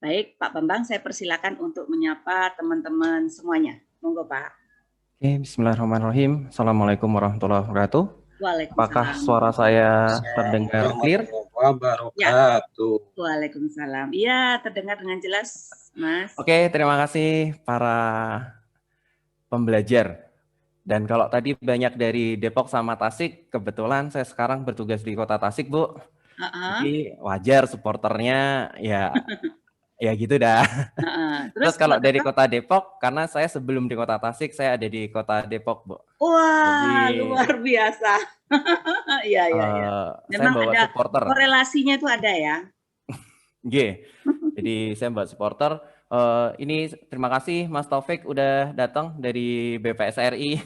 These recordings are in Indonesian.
Baik, Pak Bambang, saya persilakan untuk menyapa teman-teman semuanya. Monggo, Pak. Oke, bismillahirrahmanirrahim. Assalamualaikum warahmatullahi wabarakatuh. Apakah Waalaikumsalam suara saya terdengar Assalamualaikum clear? warahmatullahi Ya, wabarakatuh. waalaikumsalam. Iya, terdengar dengan jelas, Mas. Oke, terima kasih para pembelajar. Dan kalau tadi banyak dari Depok sama Tasik, kebetulan saya sekarang bertugas di Kota Tasik, Bu. Jadi wajar supporternya ya gitu dah. Terus Terus kalau buat dari apa? Kota Depok, karena saya sebelum di Kota Tasik, saya ada di Kota Depok, Bu. Wah, Jadi luar biasa. Iya, iya, iya. saya Memang bawa ada supporter. korelasinya itu ada ya. G. Jadi saya buat supporter. Ini terima kasih Mas Taufik udah datang dari BPSRI,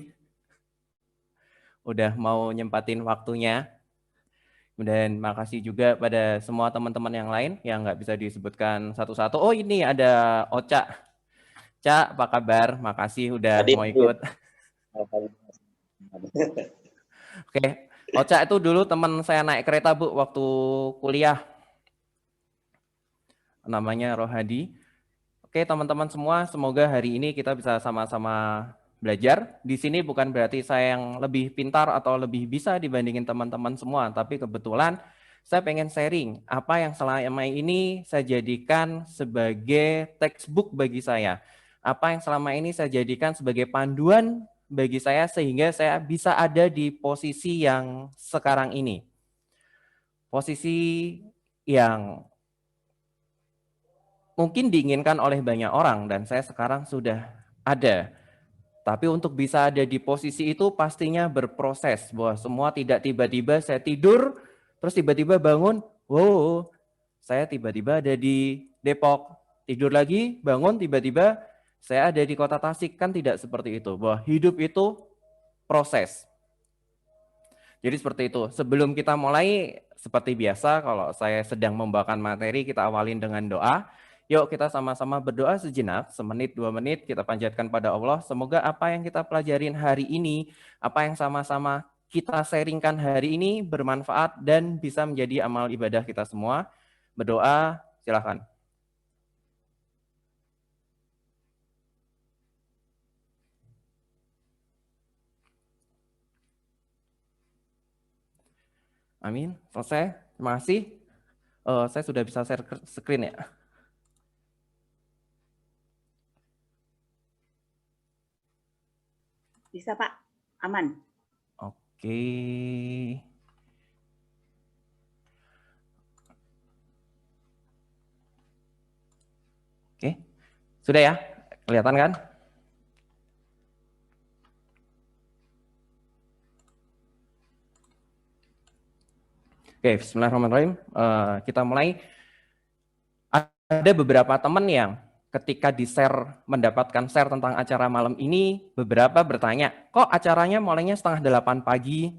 udah mau nyempatin waktunya. Dan makasih juga pada semua teman-teman yang lain yang nggak bisa disebutkan satu-satu. Oh ini ada Ocha. Ca, apa kabar? Makasih udah mau ikut. Oke, Ocha itu dulu teman saya naik kereta, Bu, waktu kuliah. Namanya Rohadi. Oke, teman-teman semua, semoga hari ini kita bisa sama-sama belajar. Di sini bukan berarti saya yang lebih pintar atau lebih bisa dibandingin teman-teman semua, tapi kebetulan saya pengen sharing apa yang selama ini saya jadikan sebagai textbook bagi saya. Apa yang selama ini saya jadikan sebagai panduan bagi saya sehingga saya bisa ada di posisi yang sekarang ini. Posisi yang mungkin diinginkan oleh banyak orang dan saya sekarang sudah ada. Tapi untuk bisa ada di posisi itu pastinya berproses, bahwa semua tidak tiba-tiba saya tidur, terus tiba-tiba bangun, wow, saya tiba-tiba ada di Depok. Tidur lagi, bangun, tiba-tiba saya ada di Kota Tasik. Kan tidak seperti itu, bahwa hidup itu proses. Jadi seperti itu. Sebelum kita mulai, seperti biasa, kalau saya sedang membawakan materi, kita awalin dengan doa. Yuk kita sama-sama berdoa sejenak, semenit, 2 menit, kita panjatkan pada Allah. Semoga apa yang kita pelajarin hari ini, apa yang sama-sama kita sharingkan hari ini bermanfaat dan bisa menjadi amal ibadah kita semua. Berdoa, silakan. Amin. Selesai. Terima kasih. Saya sudah bisa share screen ya. Bisa, Pak. Aman. Oke. Oke. Sudah ya? Kelihatan kan? Oke, bismillahirrahmanirrahim. Kita mulai. Ada beberapa teman yang ketika di-share, mendapatkan share tentang acara malam ini, beberapa bertanya, kok acaranya mulainya 7:30 pagi?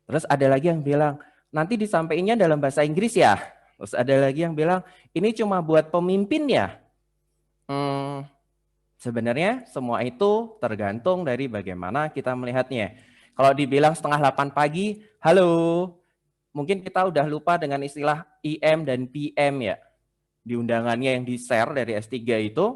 Terus ada lagi yang bilang, nanti disampaikannya dalam bahasa Inggris ya? Terus ada lagi yang bilang, ini cuma buat pemimpin ya? Sebenarnya semua itu tergantung dari bagaimana kita melihatnya. Kalau dibilang 7:30 pagi, halo, mungkin kita udah lupa dengan istilah IM dan PM ya. Di undangannya yang di-share dari S3 itu,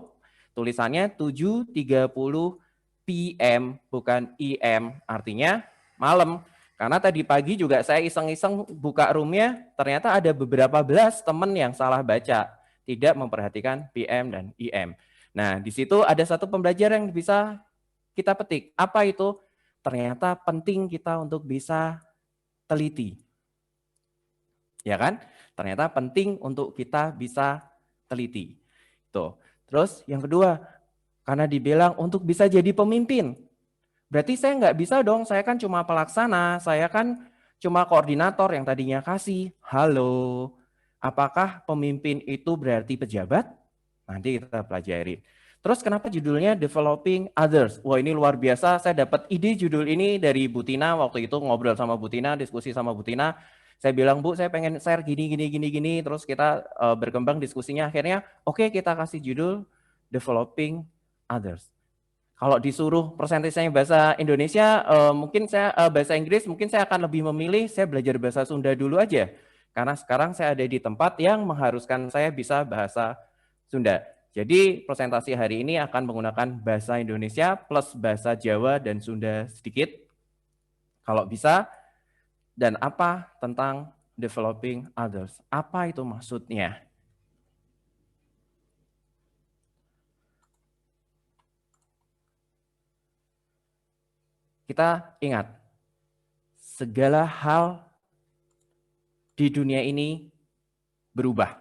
tulisannya 7:30 PM, bukan IM, artinya malam. Karena tadi pagi juga saya iseng-iseng buka roomnya, ternyata ada beberapa belas teman yang salah baca, tidak memperhatikan PM dan IM. Nah, di situ ada satu pembelajaran yang bisa kita petik. Apa itu? Ternyata penting kita untuk bisa teliti. Ya kan? Ternyata penting untuk kita bisa teliti. Tuh. Terus yang kedua, karena dibilang untuk bisa jadi pemimpin. Berarti saya nggak bisa dong, saya kan cuma pelaksana, saya kan cuma koordinator yang tadinya kasih. Halo, apakah pemimpin itu berarti pejabat? Nanti kita pelajari. Terus kenapa judulnya Developing Others? Wah ini luar biasa, saya dapat ide judul ini dari Bu Tina, waktu itu ngobrol sama Bu Tina, diskusi sama Bu Tina. Saya bilang, Bu, saya pengen share gini, terus kita berkembang diskusinya. Akhirnya, oke, kita kasih judul Developing Others. Kalau disuruh persentasenya bahasa Indonesia, mungkin saya bahasa Inggris, mungkin saya akan lebih memilih saya belajar bahasa Sunda dulu aja. Karena sekarang saya ada di tempat yang mengharuskan saya bisa bahasa Sunda. Jadi presentasi hari ini akan menggunakan bahasa Indonesia plus bahasa Jawa dan Sunda sedikit. Kalau bisa, dan apa tentang developing others? Apa itu maksudnya? Kita ingat, segala hal di dunia ini berubah.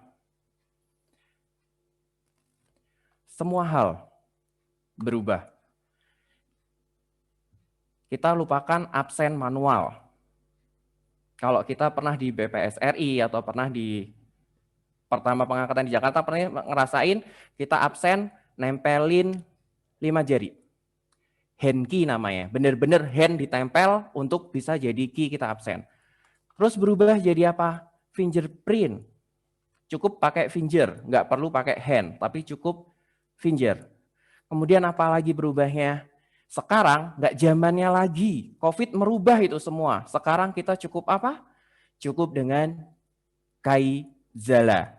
Semua hal berubah. Kita lupakan absen manual. Kalau kita pernah di BPSRI atau pernah di pertama pengangkatan di Jakarta, pernah ngerasain kita absen nempelin 5 jari. Hand key namanya, bener-bener hand ditempel untuk bisa jadi key kita absen. Terus berubah jadi apa? Fingerprint. Cukup pakai finger, nggak perlu pakai hand, tapi cukup finger. Kemudian apa lagi berubahnya? Sekarang nggak zamannya lagi. COVID merubah itu semua. Sekarang kita cukup apa? Cukup dengan Kaizala.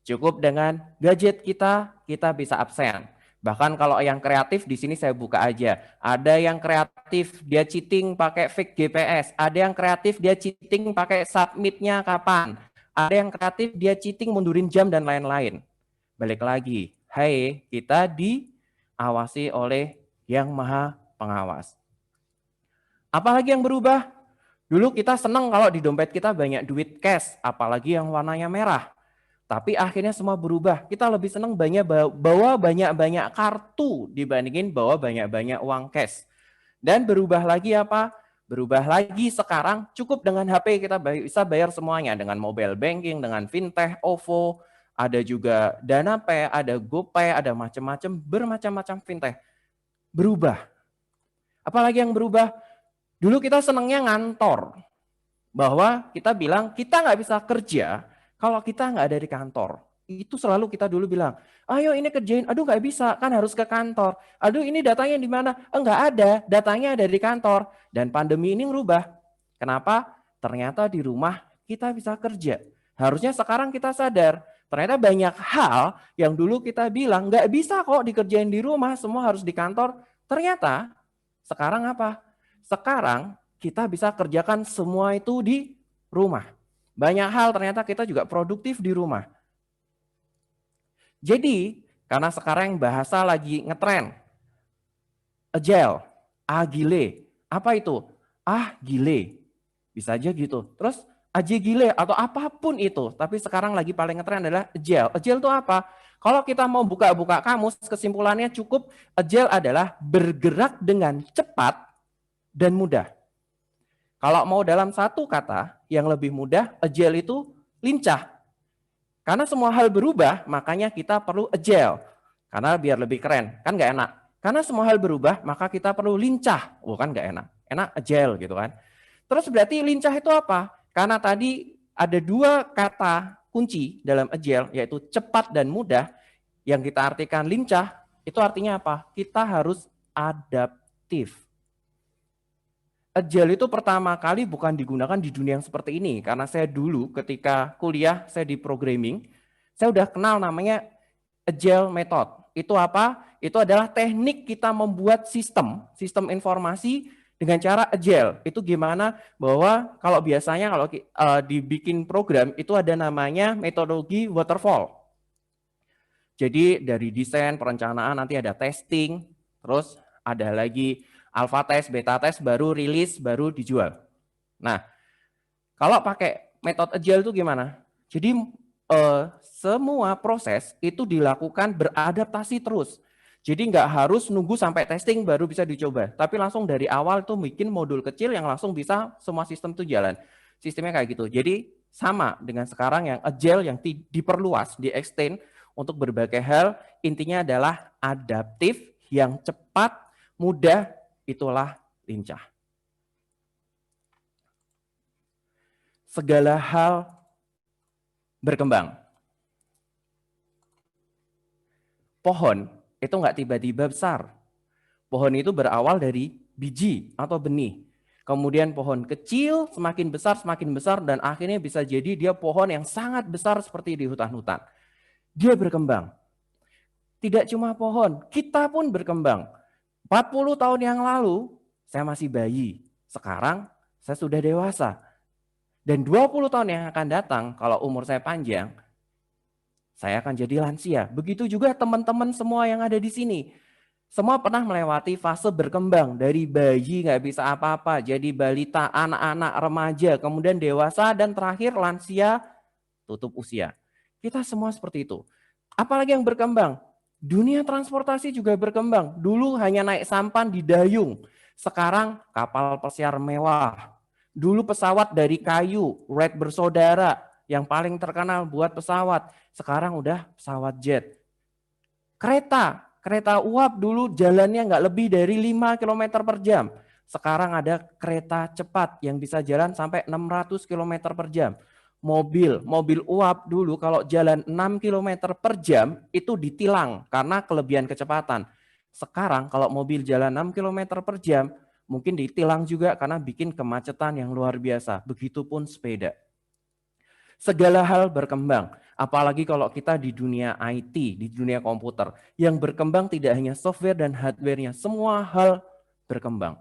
Cukup dengan gadget kita bisa absen. Bahkan kalau yang kreatif di sini saya buka aja. Ada yang kreatif dia cheating pakai fake GPS. Ada yang kreatif dia cheating pakai submitnya kapan. Ada yang kreatif dia cheating mundurin jam dan lain-lain. Balik lagi, hai, kita diawasi oleh Yang Maha Pengawas. Apalagi yang berubah? Dulu kita senang kalau di dompet kita banyak duit cash, apalagi yang warnanya merah. Tapi akhirnya semua berubah. Kita lebih senang bawa banyak-banyak kartu dibandingin bawa banyak-banyak uang cash. Dan berubah lagi apa? Berubah lagi sekarang cukup dengan HP kita bisa bayar semuanya. Dengan mobile banking, dengan fintech, OVO, ada juga DanaPay, ada GoPay, ada bermacam-macam fintech. Berubah. Apalagi yang berubah? Dulu kita senangnya ngantor. Bahwa kita bilang kita nggak bisa kerja kalau kita nggak ada di kantor. Itu selalu kita dulu bilang, ayo ini kerjain, aduh nggak bisa, kan harus ke kantor. Aduh ini datanya di mana? Nggak ada, datanya ada di kantor. Dan pandemi ini ngerubah. Kenapa? Ternyata di rumah kita bisa kerja. Harusnya sekarang kita sadar, ternyata banyak hal yang dulu kita bilang nggak bisa kok dikerjain di rumah, semua harus di kantor. Ternyata sekarang apa? Sekarang kita bisa kerjakan semua itu di rumah. Banyak hal ternyata kita juga produktif di rumah. Jadi, karena sekarang bahasa lagi ngetren, agile, agile. Apa itu? Gile. Bisa aja gitu. Terus aja gile atau apapun itu. Tapi sekarang lagi paling ngetren adalah agile. Agile itu apa? Kalau kita mau buka-buka kamus, kesimpulannya cukup agile adalah bergerak dengan cepat dan mudah. Kalau mau dalam satu kata yang lebih mudah, agile itu lincah. Karena semua hal berubah, makanya kita perlu agile. Karena biar lebih keren, kan nggak enak. Karena semua hal berubah, maka kita perlu lincah. Kan nggak enak. Enak agile gitu kan. Terus berarti lincah itu apa? Karena tadi ada dua kata kunci dalam agile, yaitu cepat dan mudah. Yang kita artikan lincah, itu artinya apa? Kita harus adaptif. Agile itu pertama kali bukan digunakan di dunia yang seperti ini. Karena saya dulu ketika kuliah, saya di programming, saya udah kenal namanya Agile Method. Itu apa? Itu adalah teknik kita membuat sistem informasi dengan cara agile. Itu gimana? Bahwa kalau biasanya kalau dibikin program, itu ada namanya metodologi waterfall. Jadi dari desain, perencanaan, nanti ada testing, terus ada lagi alpha test, beta test, baru rilis, baru dijual. Nah, kalau pakai metode agile itu gimana? Jadi semua proses itu dilakukan beradaptasi terus. Jadi nggak harus nunggu sampai testing baru bisa dicoba. Tapi langsung dari awal itu bikin modul kecil yang langsung bisa semua sistem itu jalan. Sistemnya kayak gitu. Jadi sama dengan sekarang yang agile yang diperluas, di-extend untuk berbagai hal. Intinya adalah adaptif, yang cepat, mudah, itulah lincah. Segala hal berkembang. Pohon itu nggak tiba-tiba besar. Pohon itu berawal dari biji atau benih. Kemudian pohon kecil semakin besar, dan akhirnya bisa jadi dia pohon yang sangat besar seperti di hutan-hutan. Dia berkembang. Tidak cuma pohon, kita pun berkembang. 40 tahun yang lalu, saya masih bayi. Sekarang, saya sudah dewasa. Dan 20 tahun yang akan datang, kalau umur saya panjang, saya akan jadi lansia. Begitu juga teman-teman semua yang ada di sini. Semua pernah melewati fase berkembang, dari bayi nggak bisa apa-apa, jadi balita, anak-anak, remaja, kemudian dewasa, dan terakhir lansia, tutup usia. Kita semua seperti itu. Apalagi yang berkembang? Dunia transportasi juga berkembang. Dulu hanya naik sampan di dayung, sekarang kapal pesiar mewah. Dulu pesawat dari kayu, Wright bersaudara, yang paling terkenal buat pesawat. Sekarang udah pesawat jet. Kereta uap dulu jalannya nggak lebih dari 5 km per jam. Sekarang ada kereta cepat yang bisa jalan sampai 600 km per jam. Mobil uap dulu kalau jalan 6 km per jam itu ditilang karena kelebihan kecepatan. Sekarang kalau mobil jalan 6 km per jam mungkin ditilang juga karena bikin kemacetan yang luar biasa. Begitupun sepeda. Segala hal berkembang. Apalagi kalau kita di dunia IT, di dunia komputer. Yang berkembang tidak hanya software dan hardware-nya, semua hal berkembang.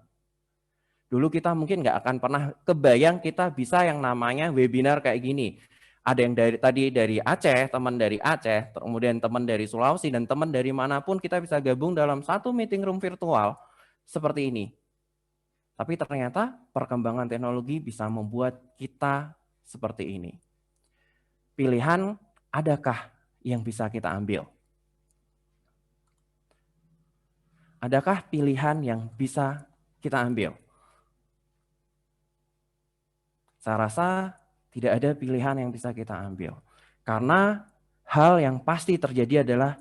Dulu kita mungkin nggak akan pernah kebayang kita bisa yang namanya webinar kayak gini. Ada yang dari Aceh, teman dari Aceh, kemudian teman dari Sulawesi, dan teman dari manapun kita bisa gabung dalam satu meeting room virtual seperti ini. Tapi ternyata perkembangan teknologi bisa membuat kita seperti ini. Pilihan adakah yang bisa kita ambil? Adakah pilihan yang bisa kita ambil? Saya rasa tidak ada pilihan yang bisa kita ambil. Karena hal yang pasti terjadi adalah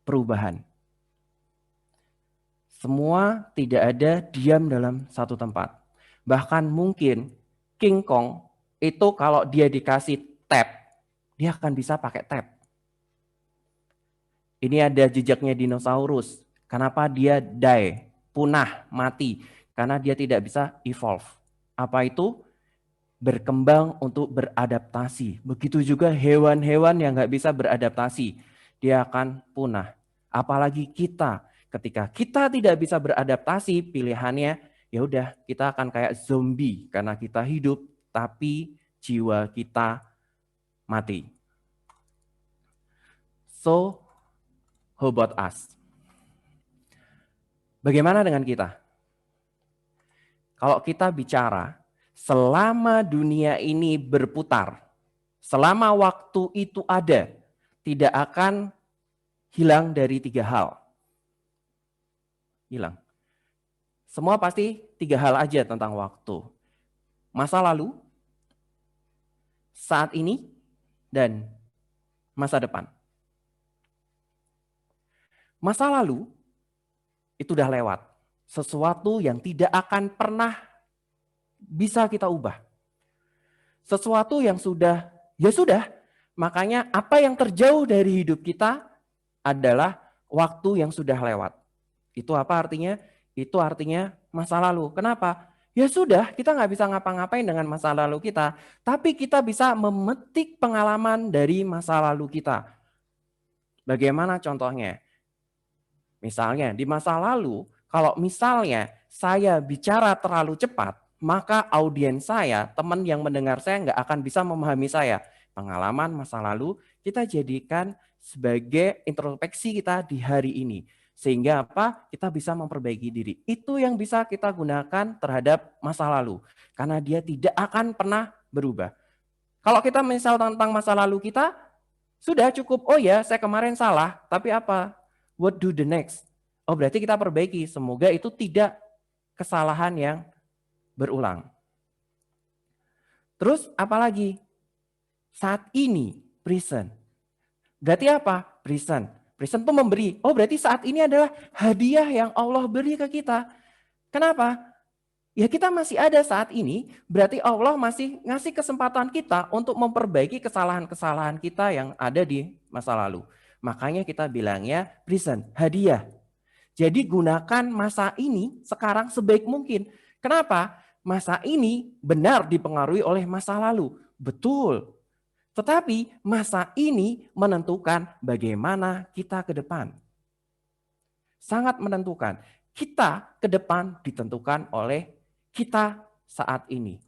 perubahan. Semua tidak ada diam dalam satu tempat. Bahkan mungkin King Kong itu kalau dia dikasih tab, dia akan bisa pakai tab. Ini ada jejaknya dinosaurus. Kenapa dia die, punah, mati? Karena dia tidak bisa evolve. Apa itu? Berkembang untuk beradaptasi. Begitu juga hewan-hewan yang nggak bisa beradaptasi. Dia akan punah. Apalagi kita. Ketika kita tidak bisa beradaptasi, pilihannya ya udah kita akan kayak zombie. Karena kita hidup, tapi jiwa kita mati. So, how about us? Bagaimana dengan kita? Kalau kita bicara, selama dunia ini berputar, selama waktu itu ada, tidak akan hilang dari 3 hal. Hilang. Semua pasti 3 hal aja tentang waktu. Masa lalu, saat ini, dan masa depan. Masa lalu itu udah lewat. Sesuatu yang tidak akan pernah bisa kita ubah. Sesuatu yang sudah, ya sudah. Makanya apa yang terjauh dari hidup kita adalah waktu yang sudah lewat. Itu apa artinya? Itu artinya masa lalu. Kenapa? Ya sudah, kita nggak bisa ngapa-ngapain dengan masa lalu kita. Tapi kita bisa memetik pengalaman dari masa lalu kita. Bagaimana contohnya? Misalnya di masa lalu, kalau misalnya saya bicara terlalu cepat, maka audiens saya, teman yang mendengar saya nggak akan bisa memahami saya. Pengalaman masa lalu kita jadikan sebagai introspeksi kita di hari ini. Sehingga apa? Kita bisa memperbaiki diri. Itu yang bisa kita gunakan terhadap masa lalu. Karena dia tidak akan pernah berubah. Kalau kita misal tentang masa lalu kita, sudah cukup, oh ya saya kemarin salah, tapi apa? What do the next? Oh berarti kita perbaiki, semoga itu tidak kesalahan yang berulang. Terus apalagi? Saat ini, present. Berarti apa? Present. Present itu memberi. Oh berarti saat ini adalah hadiah yang Allah beri ke kita. Kenapa? Ya kita masih ada saat ini, berarti Allah masih ngasih kesempatan kita untuk memperbaiki kesalahan-kesalahan kita yang ada di masa lalu. Makanya kita bilangnya present, hadiah. Jadi gunakan masa ini sekarang sebaik mungkin. Kenapa? masa ini benar dipengaruhi oleh masa lalu. Betul. Tetapi masa ini menentukan bagaimana kita ke depan. Sangat menentukan. Kita ke depan ditentukan oleh kita saat ini.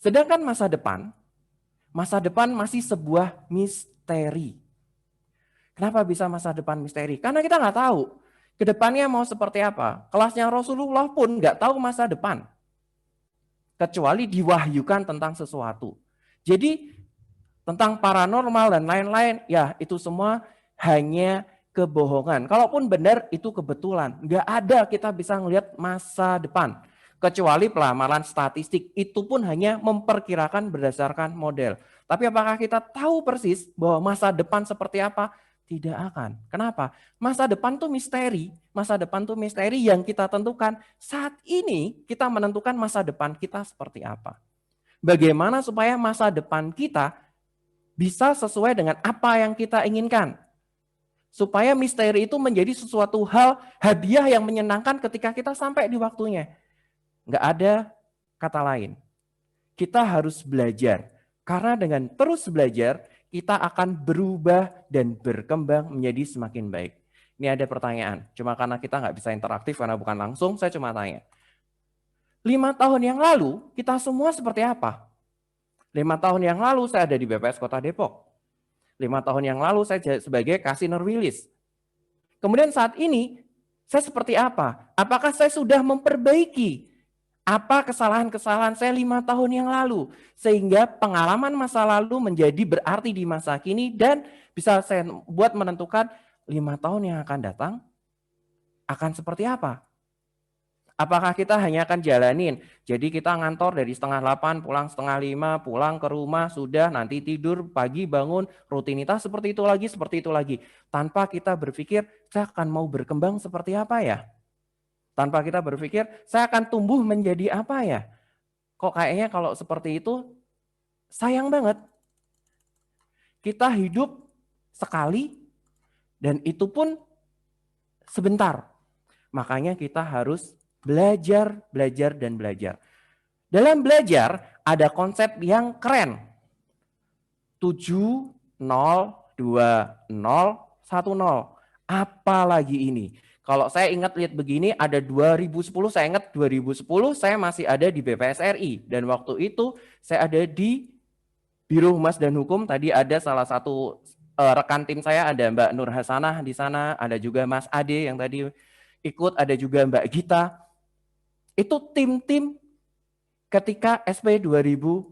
Sedangkan masa depan masih sebuah misteri. Kenapa bisa masa depan misteri? Karena kita nggak tahu ke depannya mau seperti apa. Kelasnya Rasulullah pun nggak tahu masa depan. Kecuali diwahyukan tentang sesuatu. Jadi tentang paranormal dan lain-lain, ya itu semua hanya kebohongan. Kalaupun benar itu kebetulan. Nggak ada kita bisa melihat masa depan. Kecuali pelamaran statistik, itu pun hanya memperkirakan berdasarkan model. Tapi apakah kita tahu persis bahwa masa depan seperti apa? Tidak akan. Kenapa? Masa depan tuh misteri. Masa depan tuh misteri yang kita tentukan. Saat ini kita menentukan masa depan kita seperti apa. Bagaimana supaya masa depan kita bisa sesuai dengan apa yang kita inginkan. Supaya misteri itu menjadi sesuatu hal hadiah yang menyenangkan ketika kita sampai di waktunya. Nggak ada kata lain. Kita harus belajar. Karena dengan terus belajar, kita akan berubah dan berkembang menjadi semakin baik. Ini ada pertanyaan. Cuma karena kita nggak bisa interaktif karena bukan langsung, saya cuma tanya. 5 tahun yang lalu, kita semua seperti apa? 5 tahun yang lalu saya ada di BPS Kota Depok. 5 tahun yang lalu saya sebagai Kasiner Wilis. Kemudian saat ini saya seperti apa? Apakah saya sudah memperbaiki apa kesalahan-kesalahan saya 5 tahun yang lalu? Sehingga pengalaman masa lalu menjadi berarti di masa kini dan bisa saya buat menentukan 5 tahun yang akan datang akan seperti apa? Apakah kita hanya akan jalanin? Jadi kita ngantor dari 7:30, pulang 4:30, pulang ke rumah, sudah nanti tidur, pagi bangun, rutinitas seperti itu lagi. Tanpa kita berpikir, saya akan mau berkembang seperti apa ya? Tanpa kita berpikir, saya akan tumbuh menjadi apa ya? Kok kayaknya kalau seperti itu, sayang banget. Kita hidup sekali, dan itu pun sebentar. Makanya kita harus belajar. Dalam belajar ada konsep yang keren. 7, 0, 2, 0, 1, 0. Apalagi ini? Kalau saya ingat lihat begini, ada 2010, saya ingat 2010 saya masih ada di BPS RI. Dan waktu itu saya ada di Biro Humas dan Hukum. Tadi ada salah satu rekan tim saya, ada Mbak Nur Hasanah di sana, ada juga Mas Ade yang tadi ikut, ada juga Mbak Gita. Itu tim-tim ketika SP 2010.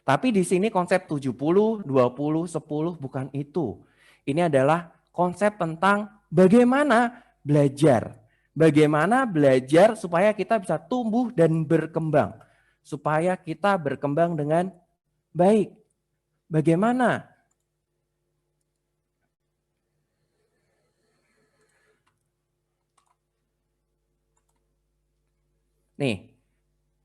Tapi di sini konsep 70, 20, 10 bukan itu. Ini adalah konsep tentang bagaimana belajar. Bagaimana belajar supaya kita bisa tumbuh dan berkembang. Supaya kita berkembang dengan baik. Bagaimana? Nih,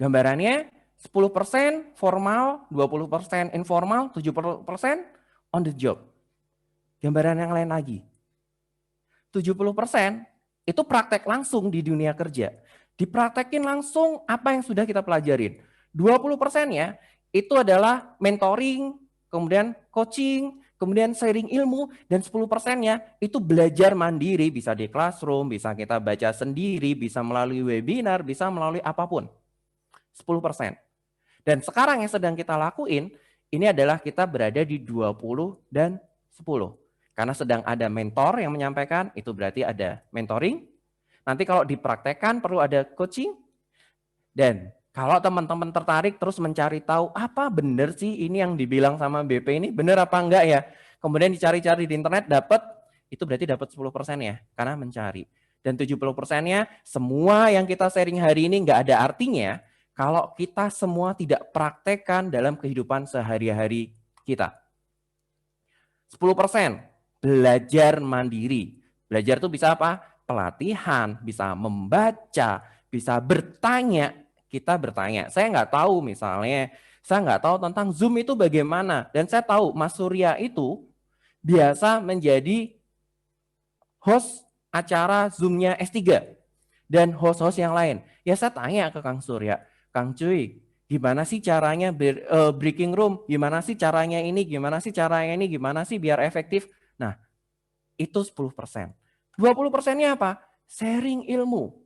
gambarannya 10% formal, 20% informal, 70% on the job. Gambaran yang lain lagi. 70% itu praktek langsung di dunia kerja. Dipraktekin langsung apa yang sudah kita pelajarin. 20%-nya itu adalah mentoring, kemudian coaching, kemudian sharing ilmu, dan 10%-nya itu belajar mandiri, bisa di classroom, bisa kita baca sendiri, bisa melalui webinar, bisa melalui apapun. 10%. Dan sekarang yang sedang kita lakuin, ini adalah kita berada di 20 dan 10. Karena sedang ada mentor yang menyampaikan, itu berarti ada mentoring. Nanti kalau dipraktekkan perlu ada coaching. Dan kalau teman-teman tertarik terus mencari tahu apa benar sih ini yang dibilang sama BP ini benar apa enggak ya. Kemudian dicari-cari di internet dapat, itu berarti dapat 10% ya, karena mencari. Dan 70%-nya semua yang kita sharing hari ini enggak ada artinya kalau kita semua tidak praktekkan dalam kehidupan sehari-hari kita. 10% belajar mandiri. Belajar itu bisa apa? Pelatihan, bisa membaca, bisa bertanya. Kita bertanya. Saya nggak tahu misalnya, saya nggak tahu tentang Zoom itu bagaimana. Dan saya tahu Mas Surya itu biasa menjadi host acara Zoom-nya S3. dan host-host yang lain. Ya saya tanya ke Kang Surya, Kang Cuy, gimana sih caranya breaking room? Gimana sih caranya ini? Gimana sih caranya ini? Gimana sih biar efektif? Nah, itu 10%. 20%-nya apa? Sharing ilmu.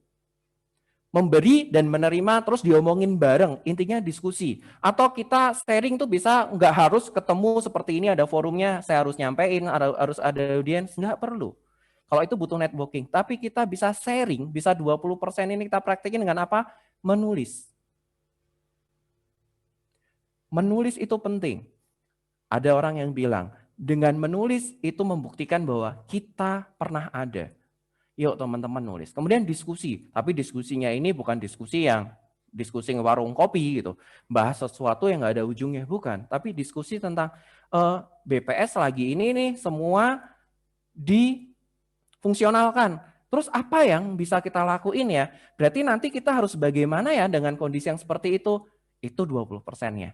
Memberi dan menerima terus diomongin bareng, intinya diskusi. Atau kita sharing tuh bisa nggak harus ketemu seperti ini ada forumnya, saya harus nyampein, harus ada audiens, nggak perlu. Kalau itu butuh networking, tapi kita bisa sharing, bisa 20% ini kita praktekin dengan apa? Menulis. Menulis itu penting. Ada orang yang bilang, dengan menulis itu membuktikan bahwa kita pernah ada. Yuk teman-teman nulis. Kemudian diskusi, tapi diskusinya ini bukan diskusi yang diskusi warung kopi gitu. Bahas sesuatu yang nggak ada ujungnya, bukan. Tapi diskusi tentang BPS lagi ini nih semua difungsionalkan. Terus apa yang bisa kita lakuin ya? Berarti nanti kita harus bagaimana ya dengan kondisi yang seperti itu? Itu 20%-nya.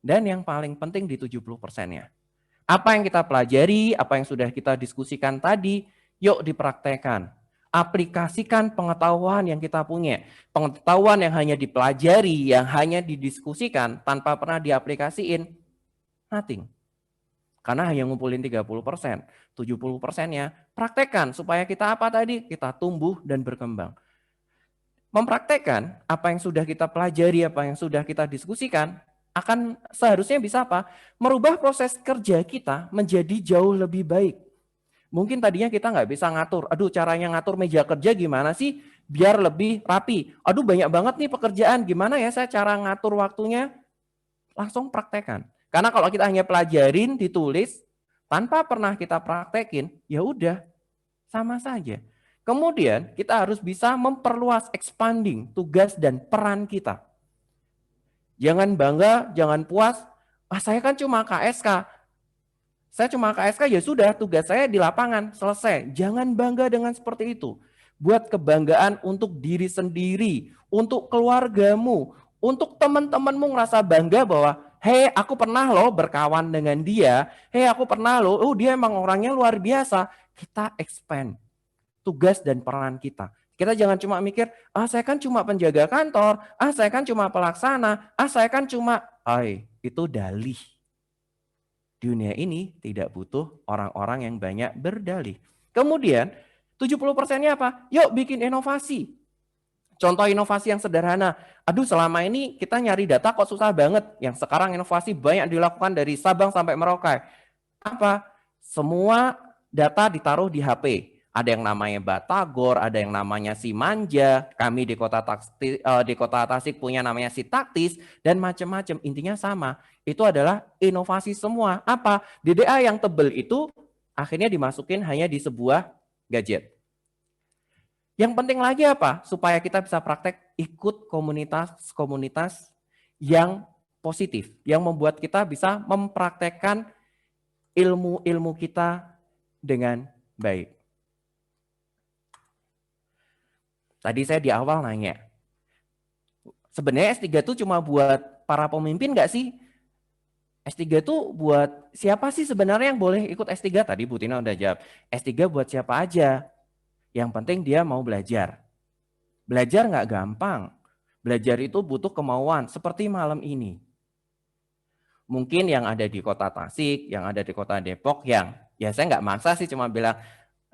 Dan yang paling penting di 70%-nya. Apa yang kita pelajari, apa yang sudah kita diskusikan tadi, yuk dipraktekkan. Aplikasikan pengetahuan yang kita punya. Pengetahuan yang hanya dipelajari, yang hanya didiskusikan, tanpa pernah diaplikasiin, nothing. Karena hanya ngumpulin 30%, 70%-nya praktekkan supaya kita apa tadi? Kita tumbuh dan berkembang. Mempraktekkan apa yang sudah kita pelajari, apa yang sudah kita diskusikan, akan seharusnya bisa apa? Merubah proses kerja kita menjadi jauh lebih baik. Mungkin tadinya kita nggak bisa ngatur, aduh caranya ngatur meja kerja gimana sih biar lebih rapi. Aduh banyak banget nih pekerjaan, gimana ya saya cara ngatur waktunya? Langsung praktekkan. Karena kalau kita hanya pelajarin, ditulis, tanpa pernah kita praktekin, ya udah sama saja. Kemudian kita harus bisa memperluas expanding tugas dan peran kita. Jangan bangga, jangan puas, saya kan cuma KSK. Saya cuma KSK ya sudah tugas saya di lapangan, selesai. Jangan bangga dengan seperti itu. Buat kebanggaan untuk diri sendiri, untuk keluargamu, untuk teman-temanmu ngerasa bangga bahwa hey aku pernah loh berkawan dengan dia, hey aku pernah loh, dia emang orangnya luar biasa. Kita expand tugas dan peran kita. Kita jangan cuma mikir, saya kan cuma penjaga kantor, saya kan cuma pelaksana, saya kan cuma, itu dalih. Dunia ini tidak butuh orang-orang yang banyak berdalih. Kemudian 70%-nya apa? Yuk bikin inovasi. Contoh inovasi yang sederhana. Aduh selama ini kita nyari data kok susah banget. Yang sekarang inovasi banyak dilakukan dari Sabang sampai Merauke. Apa? Semua data ditaruh di HP. Ada yang namanya Batagor, ada yang namanya Si Manja. Kami di Kota Tasik punya namanya Si Taktis dan macam-macam. Intinya sama. Itu adalah inovasi semua. Apa? DDA yang tebal itu akhirnya dimasukin hanya di sebuah gadget. Yang penting lagi apa? Supaya kita bisa praktek ikut komunitas-komunitas yang positif, yang membuat kita bisa mempraktekkan ilmu-ilmu kita dengan baik. Tadi saya di awal nanya, sebenarnya S3 itu cuma buat para pemimpin nggak sih? S3 itu buat siapa sih sebenarnya yang boleh ikut S3? Tadi Bu Tina udah jawab, S3 buat siapa aja? Yang penting dia mau belajar. Belajar nggak gampang. Belajar itu butuh kemauan, seperti malam ini. Mungkin yang ada di Kota Tasik, yang ada di Kota Depok, yang ya saya nggak maksa sih, cuma bilang,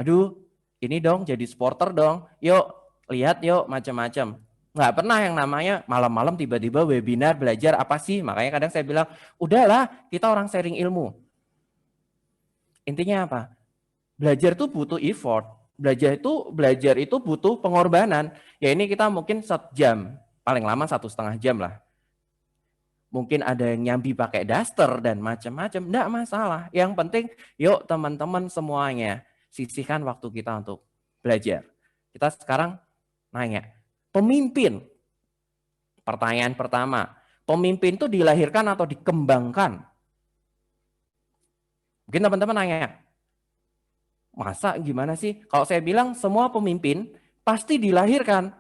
aduh ini dong jadi supporter dong, yuk lihat yuk macam-macam. Nggak pernah yang namanya malam-malam tiba-tiba webinar belajar apa sih, makanya kadang saya bilang, udahlah kita orang sharing ilmu. Intinya apa? Belajar itu butuh effort. Belajar itu butuh pengorbanan. Ya ini kita mungkin 1 jam, paling lama 1,5 jam lah. Mungkin ada yang nyambi pakai daster dan macam-macam, enggak masalah. Yang penting yuk teman-teman semuanya sisihkan waktu kita untuk belajar. Kita sekarang nanya, pemimpin. Pertanyaan pertama, pemimpin itu dilahirkan atau dikembangkan? Mungkin teman-teman nanya, masa gimana sih? Kalau saya bilang semua pemimpin pasti dilahirkan.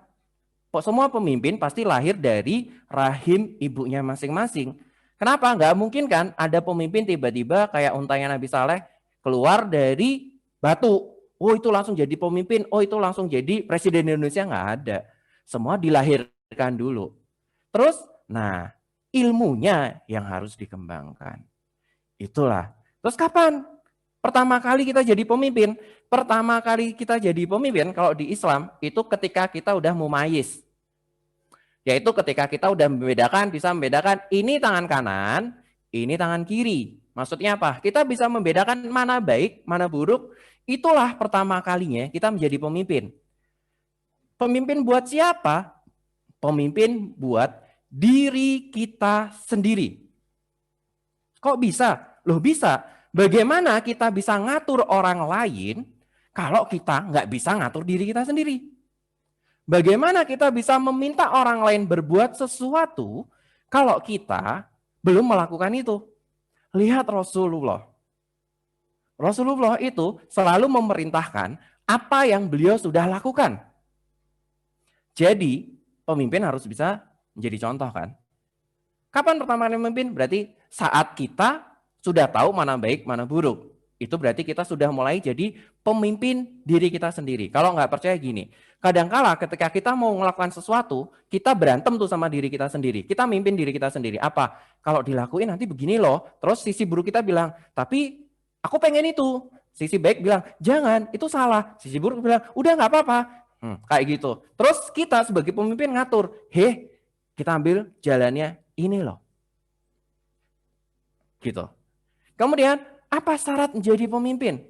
Semua pemimpin pasti lahir dari rahim ibunya masing-masing. Kenapa? Nggak mungkin kan ada pemimpin tiba-tiba kayak untanya Nabi Saleh keluar dari batu. oh itu langsung jadi pemimpin, oh itu langsung jadi presiden Indonesia, nggak ada. Semua dilahirkan dulu. Terus, nah ilmunya yang harus dikembangkan. Itulah. Terus kapan pertama kali kita jadi pemimpin? Pertama kali kita jadi pemimpin kalau di Islam itu ketika kita udah mumayyiz. Yaitu ketika kita udah bisa membedakan ini tangan kanan, ini tangan kiri. Maksudnya apa? Kita bisa membedakan mana baik, mana buruk. Itulah pertama kalinya kita menjadi pemimpin. Pemimpin buat siapa? Pemimpin buat diri kita sendiri. Kok bisa? Loh bisa. Bagaimana kita bisa ngatur orang lain kalau kita nggak bisa ngatur diri kita sendiri? Bagaimana kita bisa meminta orang lain berbuat sesuatu kalau kita belum melakukan itu? Lihat Rasulullah. Rasulullah itu selalu memerintahkan apa yang beliau sudah lakukan. Jadi, pemimpin harus bisa menjadi contoh kan? Kapan pertama kali memimpin? Berarti saat kita sudah tahu mana baik, mana buruk. Itu berarti kita sudah mulai jadi pemimpin diri kita sendiri. Kalau nggak percaya gini, kadangkala ketika kita mau melakukan sesuatu, kita berantem tuh sama diri kita sendiri. Kita mimpin diri kita sendiri. Apa? Kalau dilakuin nanti begini loh. Terus sisi buruk kita bilang, tapi aku pengen itu. Sisi baik bilang, jangan, itu salah. Sisi buruk bilang, udah nggak apa-apa. Kayak gitu. Terus kita sebagai pemimpin ngatur, kita ambil jalannya ini loh. Gitu. Kemudian, apa syarat menjadi pemimpin?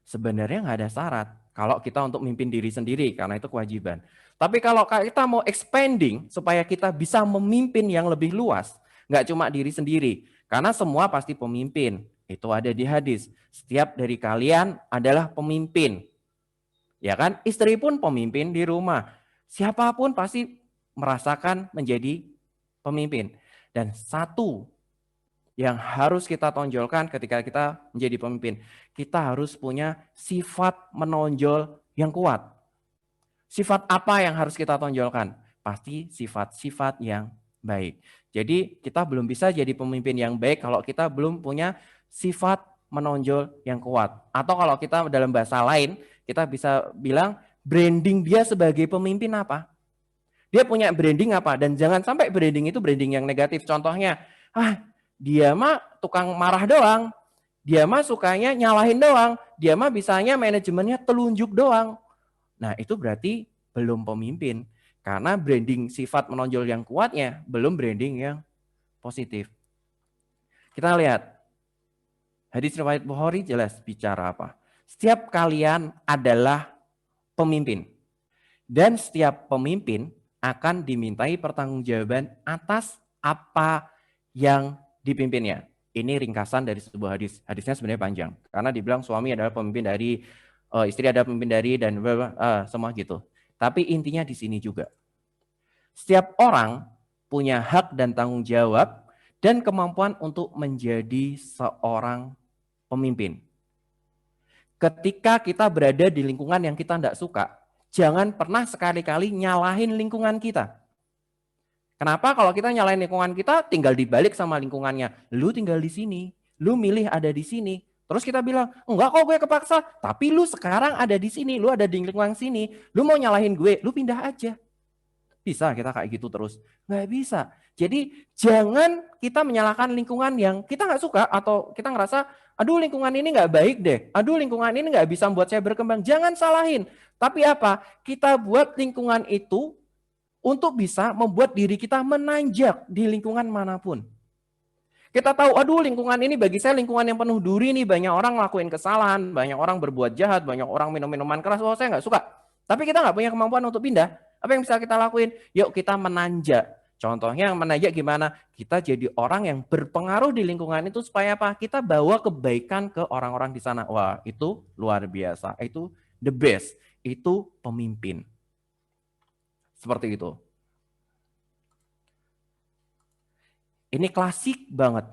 Sebenarnya nggak ada syarat kalau kita untuk memimpin diri sendiri, karena itu kewajiban. Tapi kalau kita mau expanding supaya kita bisa memimpin yang lebih luas, nggak cuma diri sendiri, karena semua pasti pemimpin. Itu ada di hadis. Setiap dari kalian adalah pemimpin. Ya kan? Istri pun pemimpin di rumah. Siapapun pasti merasakan menjadi pemimpin. Dan satu yang harus kita tonjolkan ketika kita menjadi pemimpin, kita harus punya sifat menonjol yang kuat. Sifat apa yang harus kita tonjolkan? Pasti sifat-sifat yang baik. Jadi kita belum bisa jadi pemimpin yang baik kalau kita belum punya sifat menonjol yang kuat. Atau kalau kita dalam bahasa lain, kita bisa bilang branding dia sebagai pemimpin apa? Dia punya branding apa? Dan jangan sampai branding itu branding yang negatif. Contohnya, dia mah tukang marah doang, dia mah sukanya nyalahin doang, dia mah bisanya manajemennya telunjuk doang. Nah itu berarti belum pemimpin, karena branding sifat menonjol yang kuatnya belum branding yang positif. Kita lihat, hadis riwayat Bukhari jelas bicara apa? Setiap kalian adalah pemimpin, dan setiap pemimpin akan dimintai pertanggungjawaban atas apa yang dipimpinnya. Ini ringkasan dari sebuah hadis. Hadisnya sebenarnya panjang. Karena dibilang suami adalah pemimpin dari, istri adalah pemimpin dari, dan semua gitu. Tapi intinya di sini juga. Setiap orang punya hak dan tanggung jawab dan kemampuan untuk menjadi seorang pemimpin. Ketika kita berada di lingkungan yang kita tidak suka, jangan pernah sekali-kali nyalahin lingkungan kita. Kenapa? Kalau kita nyalain lingkungan kita, tinggal dibalik sama lingkungannya. Lu tinggal di sini, lu milih ada di sini. Terus kita bilang, enggak kok gue kepaksa. Tapi lu sekarang ada di sini, lu ada di lingkungan sini. Lu mau nyalahin gue, lu pindah aja. Bisa kita kayak gitu terus? Nggak bisa. Jadi jangan kita menyalahkan lingkungan yang kita nggak suka atau kita ngerasa, aduh lingkungan ini nggak baik deh. Aduh lingkungan ini nggak bisa buat saya berkembang. Jangan salahin. Tapi apa? Kita buat lingkungan itu untuk bisa membuat diri kita menanjak di lingkungan manapun. Kita tahu, aduh lingkungan ini bagi saya lingkungan yang penuh duri nih, banyak orang ngelakuin kesalahan, banyak orang berbuat jahat, banyak orang minum minuman keras, saya nggak suka. Tapi kita nggak punya kemampuan untuk pindah. Apa yang bisa kita lakuin? Yuk kita menanjak. Contohnya yang menanjak gimana? Kita jadi orang yang berpengaruh di lingkungan itu supaya apa? Kita bawa kebaikan ke orang-orang di sana. Wah, itu luar biasa. Itu the best. Itu pemimpin. Seperti itu. Ini klasik banget.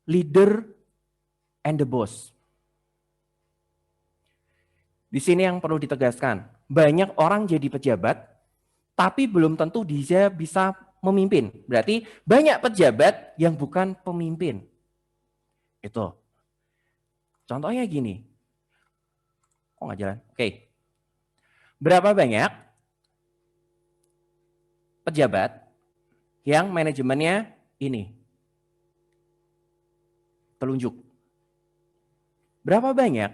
Leader and the boss. Di sini yang perlu ditegaskan, banyak orang jadi pejabat, tapi belum tentu dia bisa memimpin. Berarti banyak pejabat yang bukan pemimpin. Itu. Contohnya gini, Kok nggak jalan? Oke. Berapa banyak pejabat yang manajemennya ini? Telunjuk. Berapa banyak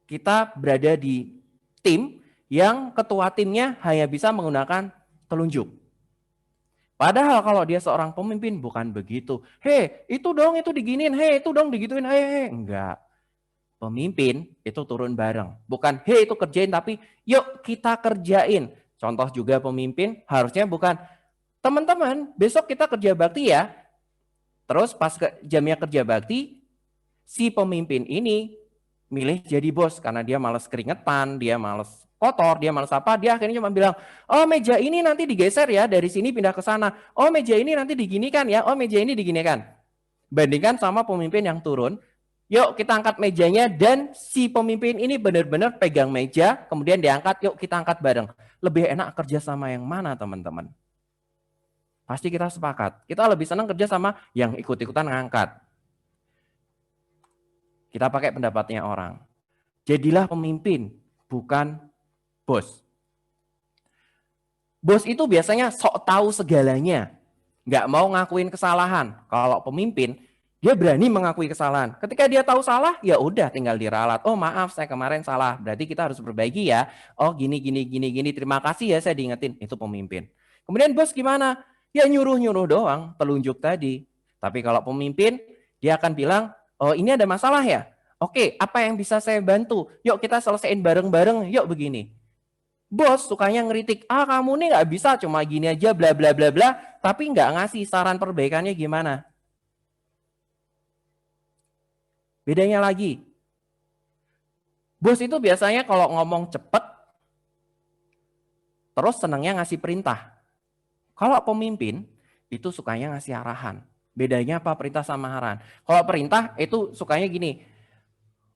kita berada di tim yang ketua timnya hanya bisa menggunakan telunjuk? Padahal kalau dia seorang pemimpin bukan begitu. Hei, itu dong itu diginin, hei itu dong digituin, hei. Enggak. Pemimpin itu turun bareng. Bukan, hei itu kerjain, tapi yuk kita kerjain. Contoh juga pemimpin harusnya bukan, teman-teman besok kita kerja bakti ya. Terus pas jamnya kerja bakti, si pemimpin ini milih jadi bos karena dia malas keringetan, dia malas kotor, dia malas apa, dia akhirnya cuma bilang, oh meja ini nanti digeser ya, dari sini pindah ke sana. Oh meja ini nanti diginikan ya, oh meja ini diginikan. Bandingkan sama pemimpin yang turun, yuk kita angkat mejanya dan si pemimpin ini benar-benar pegang meja, kemudian diangkat, yuk kita angkat bareng. Lebih enak kerja sama yang mana teman-teman? Pasti kita sepakat. Kita lebih senang kerja sama yang ikut-ikutan ngangkat. Kita pakai pendapatnya orang. Jadilah pemimpin, bukan bos. Bos itu biasanya sok tahu segalanya. Nggak mau ngakuin kesalahan. Kalau pemimpin, dia berani mengakui kesalahan. Ketika dia tahu salah, ya udah tinggal diralat. Oh maaf, saya kemarin salah. Berarti kita harus perbaiki ya. Oh gini. Terima kasih ya saya diingetin. Itu pemimpin. Kemudian bos gimana? Ya nyuruh-nyuruh doang, telunjuk tadi. Tapi kalau pemimpin, dia akan bilang, oh ini ada masalah ya? Oke, apa yang bisa saya bantu? Yuk kita selesaiin bareng-bareng, yuk begini. Bos sukanya ngeritik, kamu nih nggak bisa cuma gini aja bla bla bla bla, tapi nggak ngasih saran perbaikannya gimana. Bedanya lagi, bos itu biasanya kalau ngomong cepet, terus senangnya ngasih perintah. Kalau pemimpin, itu sukanya ngasih arahan. Bedanya apa perintah sama arahan? Kalau perintah itu sukanya gini,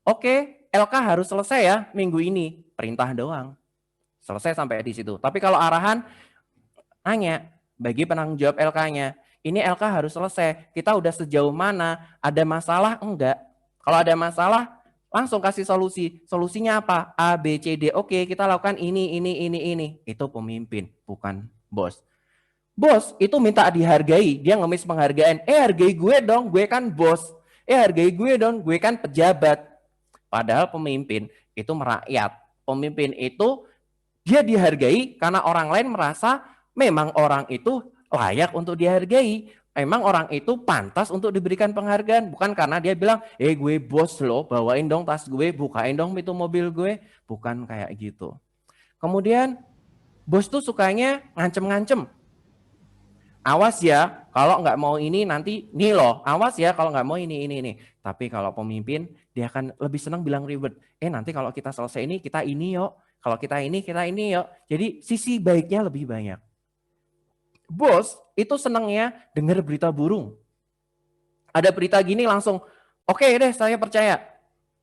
oke, LK harus selesai ya minggu ini. Perintah doang. Selesai sampai di situ. Tapi kalau arahan, nanya bagi penanggung jawab LK-nya, ini LK harus selesai. Kita udah sejauh mana? Ada masalah? Enggak. Kalau ada masalah, langsung kasih solusi. Solusinya apa? A, B, C, D. Oke, kita lakukan ini. Itu pemimpin, bukan bos. Bos itu minta dihargai. Dia ngemis penghargaan. Hargai gue dong, gue kan bos. Hargai gue dong, gue kan pejabat. Padahal pemimpin itu merakyat. Pemimpin itu dia dihargai karena orang lain merasa memang orang itu layak untuk dihargai. Memang orang itu pantas untuk diberikan penghargaan. Bukan karena dia bilang, gue bos loh, bawain dong tas gue, bukain dong pintu mobil gue. Bukan kayak gitu. Kemudian bos tuh sukanya ngancem-ngancem. Awas ya, kalau nggak mau ini nanti nih loh. Awas ya kalau nggak mau ini. Tapi kalau pemimpin, dia akan lebih senang bilang reward. Nanti kalau kita selesai ini, kita ini yuk. Kalau kita ini yuk. Jadi sisi baiknya lebih banyak. Bos itu senangnya dengar berita burung. Ada berita gini langsung, oke deh saya percaya.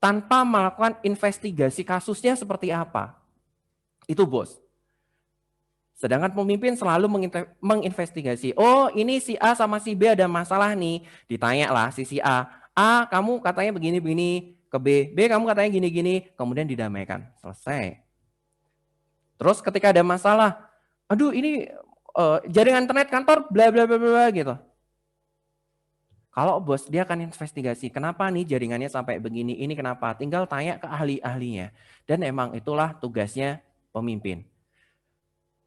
Tanpa melakukan investigasi kasusnya seperti apa. Itu bos. Sedangkan pemimpin selalu menginvestigasi. Oh ini si A sama si B ada masalah nih. Ditanya lah si A. A kamu katanya begini-begini. Ke B. B kamu katanya gini-gini. Kemudian didamaikan. Selesai. Terus ketika ada masalah. Aduh ini jaringan internet kantor bla bla bla bla gitu. Kalau bos dia akan investigasi. Kenapa nih jaringannya sampai begini. Ini kenapa. Tinggal tanya ke ahli-ahlinya. Dan emang itulah tugasnya pemimpin.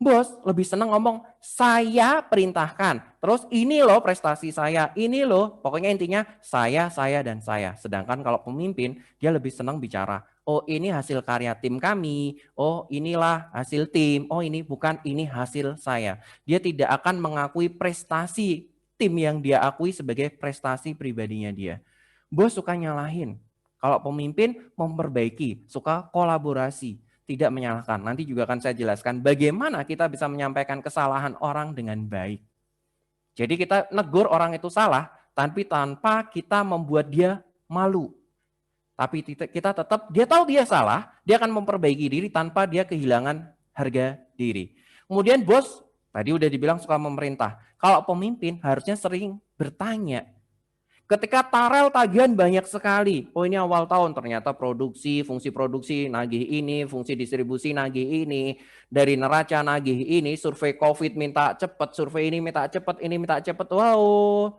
Bos lebih senang ngomong, saya perintahkan. Terus ini loh prestasi saya, ini loh. Pokoknya intinya saya, dan saya. Sedangkan kalau pemimpin, dia lebih senang bicara, oh ini hasil karya tim kami, oh inilah hasil tim, oh ini bukan, ini hasil saya. Dia tidak akan mengakui prestasi tim yang dia akui sebagai prestasi pribadinya dia. Bos suka nyalahin. Kalau pemimpin memperbaiki, suka kolaborasi. Tidak menyalahkan. Nanti juga akan saya jelaskan bagaimana kita bisa menyampaikan kesalahan orang dengan baik. Jadi kita negur orang itu salah, tapi tanpa kita membuat dia malu. Tapi kita tetap, dia tahu dia salah, dia akan memperbaiki diri tanpa dia kehilangan harga diri. Kemudian bos, tadi udah dibilang suka memerintah. Kalau pemimpin harusnya sering bertanya. Ketika Tarel tagihan banyak sekali. Oh ini awal tahun ternyata produksi, fungsi produksi nagih ini, fungsi distribusi nagih ini, dari neraca nagih ini, survei COVID minta cepet, survei ini minta cepet, ini minta cepet. Wow.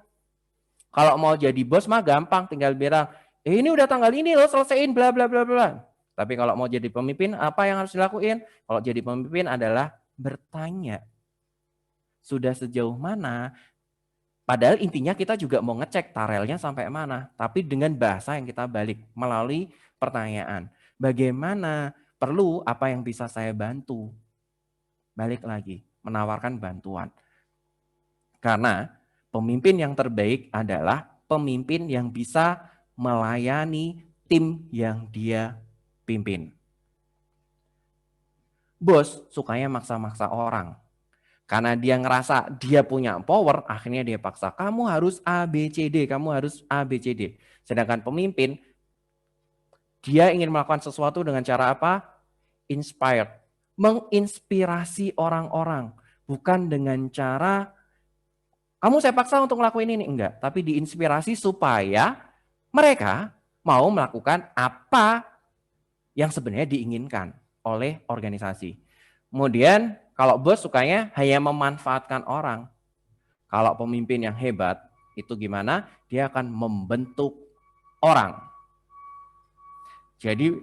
Kalau mau jadi bos mah gampang, tinggal bilang, ini udah tanggal ini loh, selesaiin bla bla bla bla. Tapi kalau mau jadi pemimpin, apa yang harus dilakuin? Kalau jadi pemimpin adalah bertanya. Sudah sejauh mana? Padahal intinya kita juga mau ngecek tarelnya sampai mana, tapi dengan bahasa yang kita balik melalui pertanyaan. Bagaimana, perlu apa yang bisa saya bantu? Balik lagi, menawarkan bantuan. Karena pemimpin yang terbaik adalah pemimpin yang bisa melayani tim yang dia pimpin. Bos sukanya maksa-maksa orang. Karena dia ngerasa dia punya power, akhirnya dia paksa, kamu harus A, B, C, D, kamu harus A, B, C, D. Sedangkan pemimpin, dia ingin melakukan sesuatu dengan cara apa? Inspired. Menginspirasi orang-orang. Bukan dengan cara, kamu saya paksa untuk ngelakuin ini. Enggak, tapi diinspirasi supaya mereka mau melakukan apa yang sebenarnya diinginkan oleh organisasi. Kemudian kalau bos sukanya hanya memanfaatkan orang. Kalau pemimpin yang hebat, itu gimana? Dia akan membentuk orang. Jadi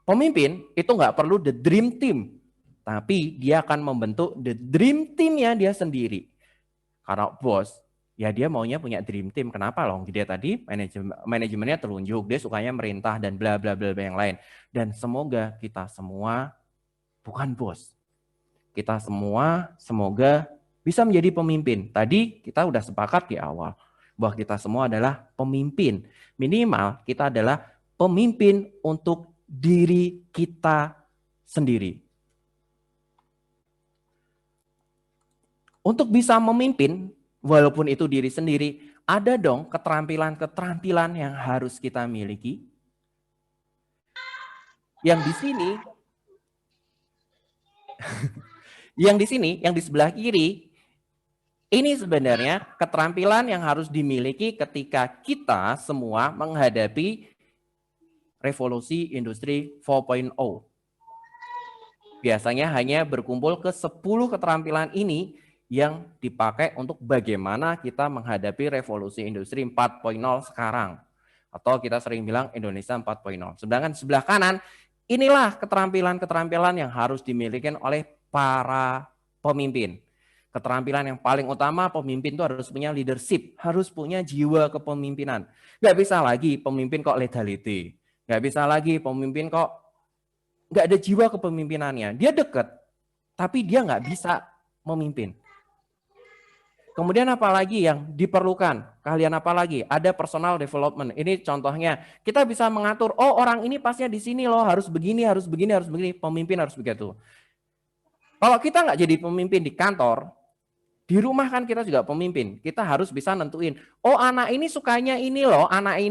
pemimpin itu nggak perlu the dream team. Tapi dia akan membentuk the dream team-nya dia sendiri. Karena bos, ya dia maunya punya dream team. Kenapa loh? Dia tadi manajemennya telunjuk, dia sukanya merintah dan bla bla bla yang lain. Dan semoga kita semua bukan bos. Kita semua semoga bisa menjadi pemimpin. Tadi kita udah sepakat di awal bahwa kita semua adalah pemimpin. Minimal kita adalah pemimpin untuk diri kita sendiri. Untuk bisa memimpin, walaupun itu diri sendiri, ada dong keterampilan-keterampilan yang harus kita miliki. Yang di sini yang di sebelah kiri, ini sebenarnya keterampilan yang harus dimiliki ketika kita semua menghadapi revolusi industri 4.0. Biasanya hanya berkumpul ke 10 keterampilan ini yang dipakai untuk bagaimana kita menghadapi revolusi industri 4.0 sekarang. Atau kita sering bilang Indonesia 4.0. Sedangkan sebelah kanan, inilah keterampilan-keterampilan yang harus dimiliki oleh para pemimpin. Keterampilan yang paling utama pemimpin itu harus punya leadership, harus punya jiwa kepemimpinan. Nggak bisa lagi pemimpin kok legality, nggak bisa lagi pemimpin kok nggak ada jiwa kepemimpinannya. Dia dekat, tapi dia nggak bisa memimpin. Kemudian apa lagi yang diperlukan? Kalian apa lagi? Ada personal development. Ini contohnya, kita bisa mengatur, oh orang ini pasnya di sini loh, harus begini, harus begini, harus begini. Pemimpin harus begitu. Kalau kita nggak jadi pemimpin di kantor, di rumah kan kita juga pemimpin. Kita harus bisa nentuin, oh anak ini sukanya ini loh, anak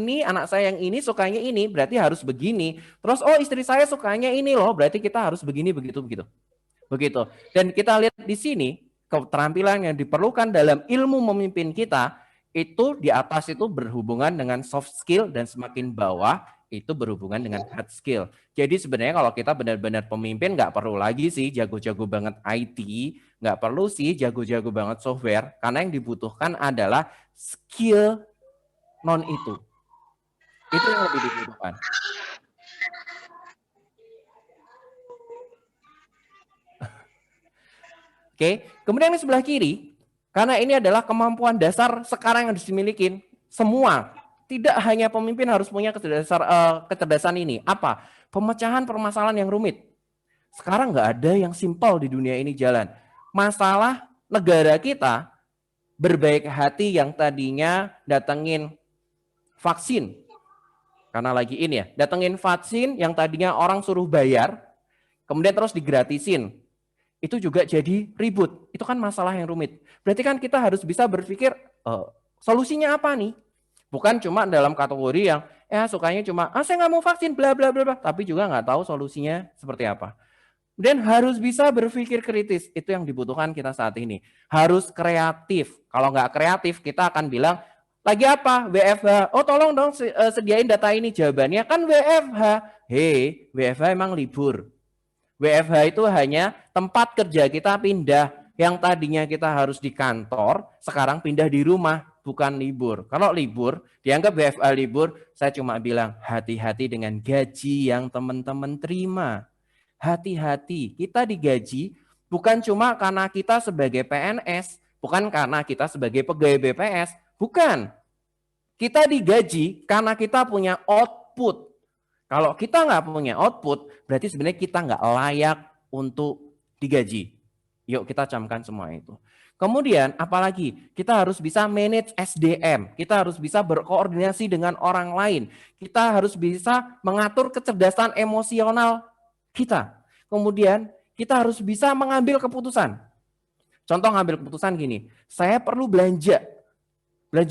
saya yang ini sukanya ini, berarti harus begini. Terus oh istri saya sukanya ini loh, berarti kita harus begini, begitu. Begitu. Dan kita lihat di sini, keterampilan yang diperlukan dalam ilmu memimpin kita, itu di atas itu berhubungan dengan soft skill dan semakin bawah itu berhubungan dengan hard skill. Jadi sebenarnya kalau kita benar-benar pemimpin nggak perlu lagi sih jago-jago banget IT, nggak perlu sih jago-jago banget software, karena yang dibutuhkan adalah skill non itu. Itu yang lebih dibutuhkan. Oke, kemudian di sebelah kiri, karena ini adalah kemampuan dasar sekarang yang harus dimiliki semua. Tidak hanya pemimpin harus punya kecerdasan ini. Apa? Pemecahan permasalahan yang rumit. Sekarang nggak ada yang simpel di dunia ini jalan. Masalah negara kita berbaik hati yang tadinya datengin vaksin. Karena lagi ini ya, datengin vaksin yang tadinya orang suruh bayar, kemudian terus digratisin. Itu juga jadi ribut. Itu kan masalah yang rumit. Berarti kan kita harus bisa berpikir solusinya apa nih? Bukan cuma dalam kategori yang sukanya cuma saya nggak mau vaksin bla bla bla, tapi juga nggak tahu solusinya seperti apa. Dan harus bisa berpikir kritis. Itu yang dibutuhkan kita saat ini. Harus kreatif. Kalau nggak kreatif kita akan bilang Lagi apa? WFH. Oh tolong dong sediain data ini. Jawabannya kan WFH. Hei, WFH emang libur. WFH itu hanya tempat kerja kita pindah. Yang tadinya kita harus di kantor, sekarang pindah di rumah, bukan libur. Kalau libur, dianggap WFH libur, saya cuma bilang hati-hati dengan gaji yang teman-teman terima. Hati-hati, kita digaji bukan cuma karena kita sebagai PNS, bukan karena kita sebagai pegawai BPS, bukan. Kita digaji karena kita punya output. Kalau kita nggak punya output, berarti sebenarnya kita nggak layak untuk digaji. Yuk kita camkan semua itu. Kemudian apalagi kita harus bisa manage SDM, kita harus bisa berkoordinasi dengan orang lain, kita harus bisa mengatur kecerdasan emosional kita. Kemudian kita harus bisa mengambil keputusan. Contoh ngambil keputusan gini, saya perlu belanja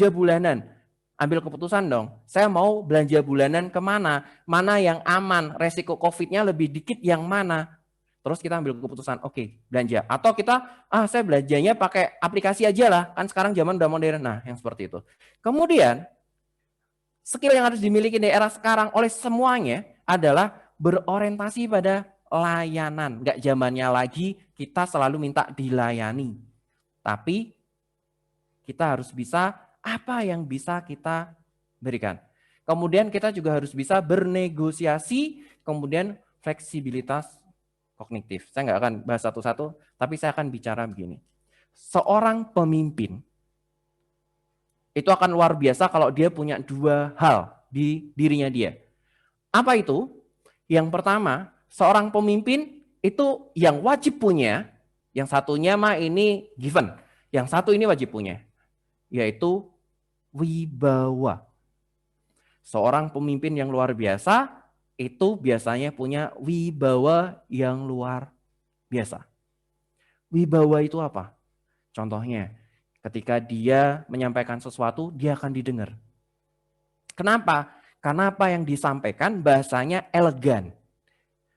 bulanan. Ambil keputusan dong, saya mau belanja bulanan kemana, mana yang aman, resiko COVID-nya lebih dikit yang mana. Terus kita ambil keputusan, oke, belanja. Atau kita, saya belanjanya pakai aplikasi aja lah, kan sekarang zaman udah modern. Nah, yang seperti itu. Kemudian, skill yang harus dimiliki di era sekarang oleh semuanya adalah berorientasi pada layanan. Nggak zamannya lagi kita selalu minta dilayani. Tapi kita harus bisa apa yang bisa kita berikan. Kemudian kita juga harus bisa bernegosiasi, kemudian fleksibilitas kognitif. Saya nggak akan bahas satu-satu, tapi saya akan bicara begini. Seorang pemimpin itu akan luar biasa kalau dia punya dua hal di dirinya dia. Apa itu? Yang pertama, seorang pemimpin itu yang wajib punya, yang satunya mah ini given, yang satu ini wajib punya, yaitu wibawa. Seorang pemimpin yang luar biasa itu biasanya punya wibawa yang luar biasa. Wibawa itu apa? Contohnya, ketika dia menyampaikan sesuatu, dia akan didengar. Kenapa? Karena apa yang disampaikan bahasanya elegan.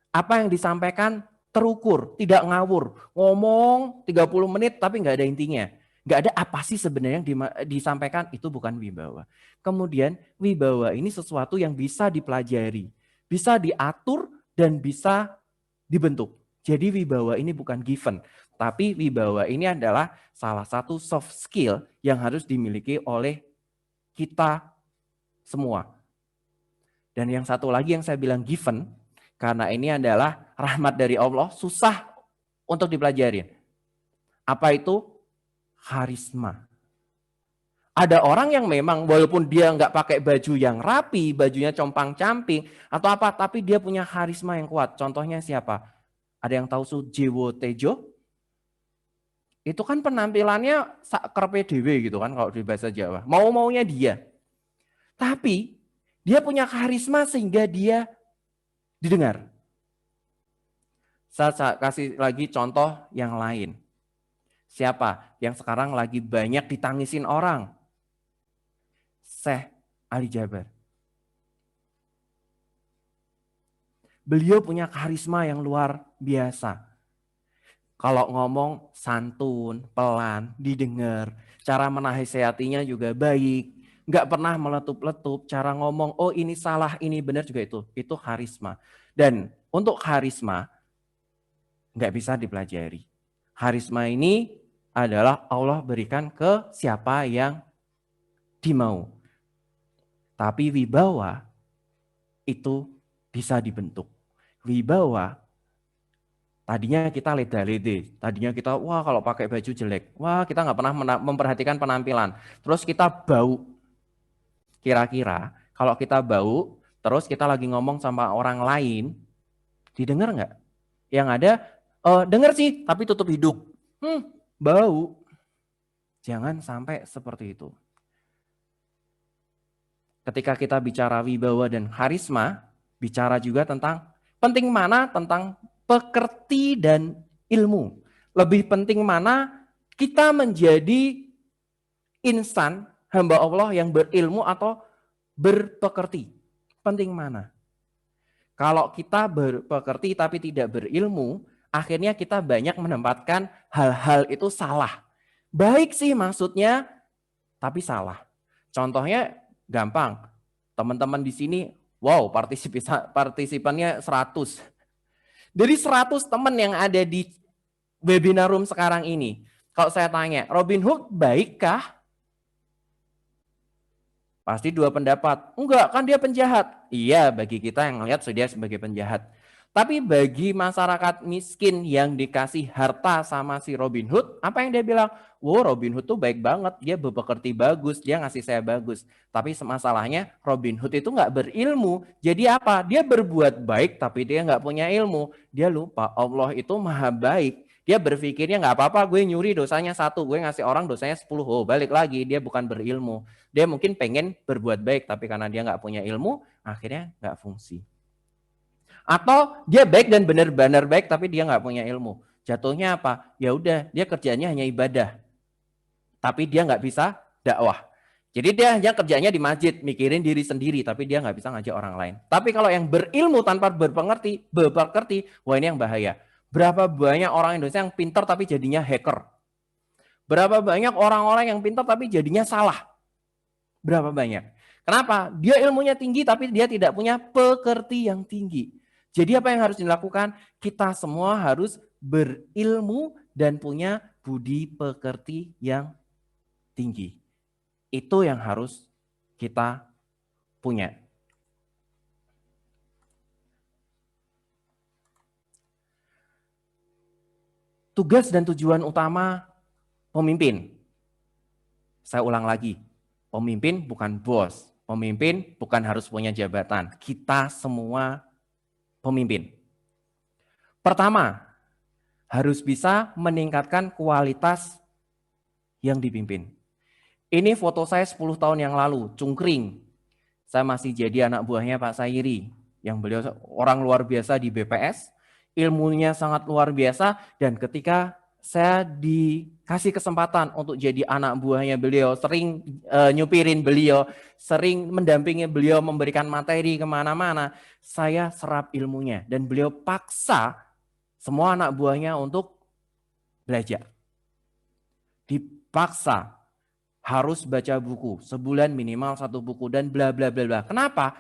Apa yang disampaikan terukur, tidak ngawur. Ngomong 30 menit tapi nggak ada intinya. Nggak ada apa sih sebenarnya yang disampaikan, itu bukan wibawa. Kemudian wibawa ini sesuatu yang bisa dipelajari, bisa diatur dan bisa dibentuk. Jadi wibawa ini bukan given, tapi wibawa ini adalah salah satu soft skill yang harus dimiliki oleh kita semua. Dan yang satu lagi yang saya bilang given, karena ini adalah rahmat dari Allah, susah untuk dipelajari. Apa itu? Karisma. Ada orang yang memang walaupun dia nggak pakai baju yang rapi, bajunya compang-camping atau apa, tapi dia punya karisma yang kuat. Contohnya siapa? Ada yang tahu Sujewo Tejo? Itu kan penampilannya sakrepe dhewe gitu kan kalau di bahasa Jawa. Mau-maunya dia. Tapi dia punya karisma sehingga dia didengar. Saya kasih lagi contoh yang lain. Siapa yang sekarang lagi banyak ditangisin orang? Syekh Ali Jaber. Beliau punya karisma yang luar biasa. Kalau ngomong santun, pelan, didengar. Cara menasihatinya juga baik. Nggak pernah meletup-letup. Cara ngomong, oh ini salah, ini benar juga itu. Itu karisma. Dan untuk karisma, nggak bisa dipelajari. Karisma ini adalah Allah berikan ke siapa yang dimau. Tapi wibawa itu bisa dibentuk. Wibawa tadinya kita leda-lede, tadinya kita wah kalau pakai baju jelek, wah kita nggak pernah memperhatikan penampilan. Terus kita bau. Kira-kira kalau kita bau, terus kita lagi ngomong sama orang lain, didengar nggak? Yang ada, dengar sih, tapi tutup hidung. Bau. Jangan sampai seperti itu. Ketika kita bicara wibawa dan karisma, bicara juga tentang penting mana tentang pekerti dan ilmu. Lebih penting mana kita menjadi insan hamba Allah yang berilmu atau berpekerti. Penting mana? Kalau kita berpekerti tapi tidak berilmu, akhirnya kita banyak menempatkan hal-hal itu salah. Baik sih maksudnya, tapi salah. Contohnya gampang. Teman-teman di sini, wow, partisipannya 100. Dari 100 teman yang ada di webinar room sekarang ini, kalau saya tanya, Robinhood baikkah? Pasti dua pendapat. Enggak, kan dia penjahat. Iya, bagi kita yang melihat dia sebagai penjahat. Tapi bagi masyarakat miskin yang dikasih harta sama si Robin Hood, apa yang dia bilang? Wow, Robin Hood tuh baik banget, dia bepekerti bagus, dia ngasih saya bagus. Tapi masalahnya Robin Hood itu nggak berilmu. Jadi apa? Dia berbuat baik, tapi dia nggak punya ilmu. Dia lupa Allah itu maha baik. Dia berpikirnya nggak apa-apa, gue nyuri dosanya 1, gue ngasih orang dosanya 10. Oh, balik lagi, dia bukan berilmu. Dia mungkin pengen berbuat baik, tapi karena dia nggak punya ilmu, akhirnya nggak fungsi. Atau dia baik dan benar-benar baik, tapi dia nggak punya ilmu. Jatuhnya apa? Ya udah, dia kerjanya hanya ibadah, tapi dia nggak bisa dakwah. Jadi dia hanya kerjanya di masjid, mikirin diri sendiri, tapi dia nggak bisa ngajak orang lain. Tapi kalau yang berilmu tanpa bepekerti, wah ini yang bahaya. Berapa banyak orang Indonesia yang pintar tapi jadinya hacker? Berapa banyak orang-orang yang pintar tapi jadinya salah? Berapa banyak? Kenapa? Dia ilmunya tinggi tapi dia tidak punya pekerti yang tinggi. Jadi apa yang harus dilakukan? Kita semua harus berilmu dan punya budi pekerti yang tinggi. Itu yang harus kita punya. Tugas dan tujuan utama pemimpin. Saya ulang lagi. Pemimpin bukan bos. Pemimpin bukan harus punya jabatan. Kita semua pemimpin. Pertama, harus bisa meningkatkan kualitas yang dipimpin. Ini foto saya 10 tahun yang lalu, cungkring. Saya masih jadi anak buahnya Pak Sairi, yang beliau orang luar biasa di BPS, ilmunya sangat luar biasa, dan ketika saya dikasih kesempatan untuk jadi anak buahnya beliau, sering nyupirin beliau, sering mendampingi beliau, memberikan materi kemana-mana, saya serap ilmunya, dan beliau paksa semua anak buahnya untuk belajar. Dipaksa harus baca buku, sebulan minimal 1 buku dan bla bla bla bla. Kenapa?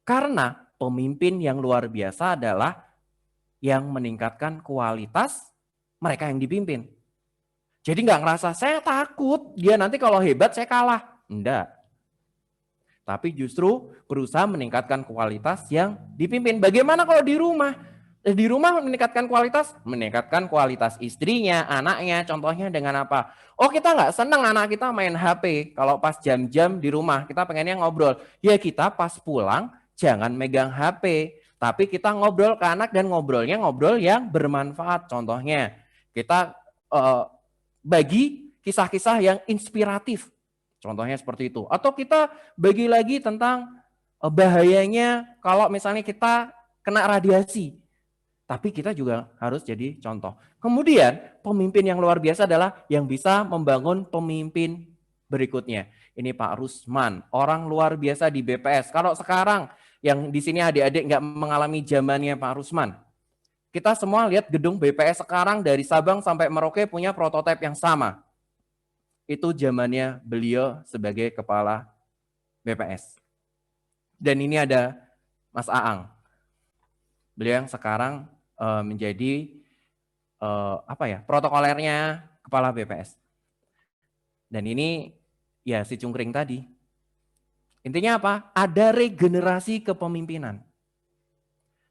Karena pemimpin yang luar biasa adalah yang meningkatkan kualitas mereka yang dipimpin. Jadi nggak ngerasa saya takut dia nanti kalau hebat saya kalah. Enggak. Tapi justru berusaha meningkatkan kualitas yang dipimpin. Bagaimana kalau di rumah? Di rumah meningkatkan kualitas istrinya, anaknya, contohnya dengan apa? Oh kita nggak senang anak kita main HP, kalau pas jam-jam di rumah, kita pengennya ngobrol. Ya kita pas pulang, jangan megang HP, tapi kita ngobrol ke anak dan ngobrol yang bermanfaat. Contohnya, kita bagi kisah-kisah yang inspiratif, contohnya seperti itu. Atau kita bagi lagi tentang bahayanya kalau misalnya kita kena radiasi. Tapi kita juga harus jadi contoh. Kemudian pemimpin yang luar biasa adalah yang bisa membangun pemimpin berikutnya. Ini Pak Rusman, orang luar biasa di BPS. Kalau sekarang yang di sini adik-adik nggak mengalami zamannya Pak Rusman, kita semua lihat gedung BPS sekarang dari Sabang sampai Merauke punya prototipe yang sama. Itu zamannya beliau sebagai kepala BPS. Dan ini ada Mas Aang. Beliau yang sekarang menjadi protokolernya kepala BPS. Dan ini ya si cungkring tadi. Intinya apa? Ada regenerasi kepemimpinan.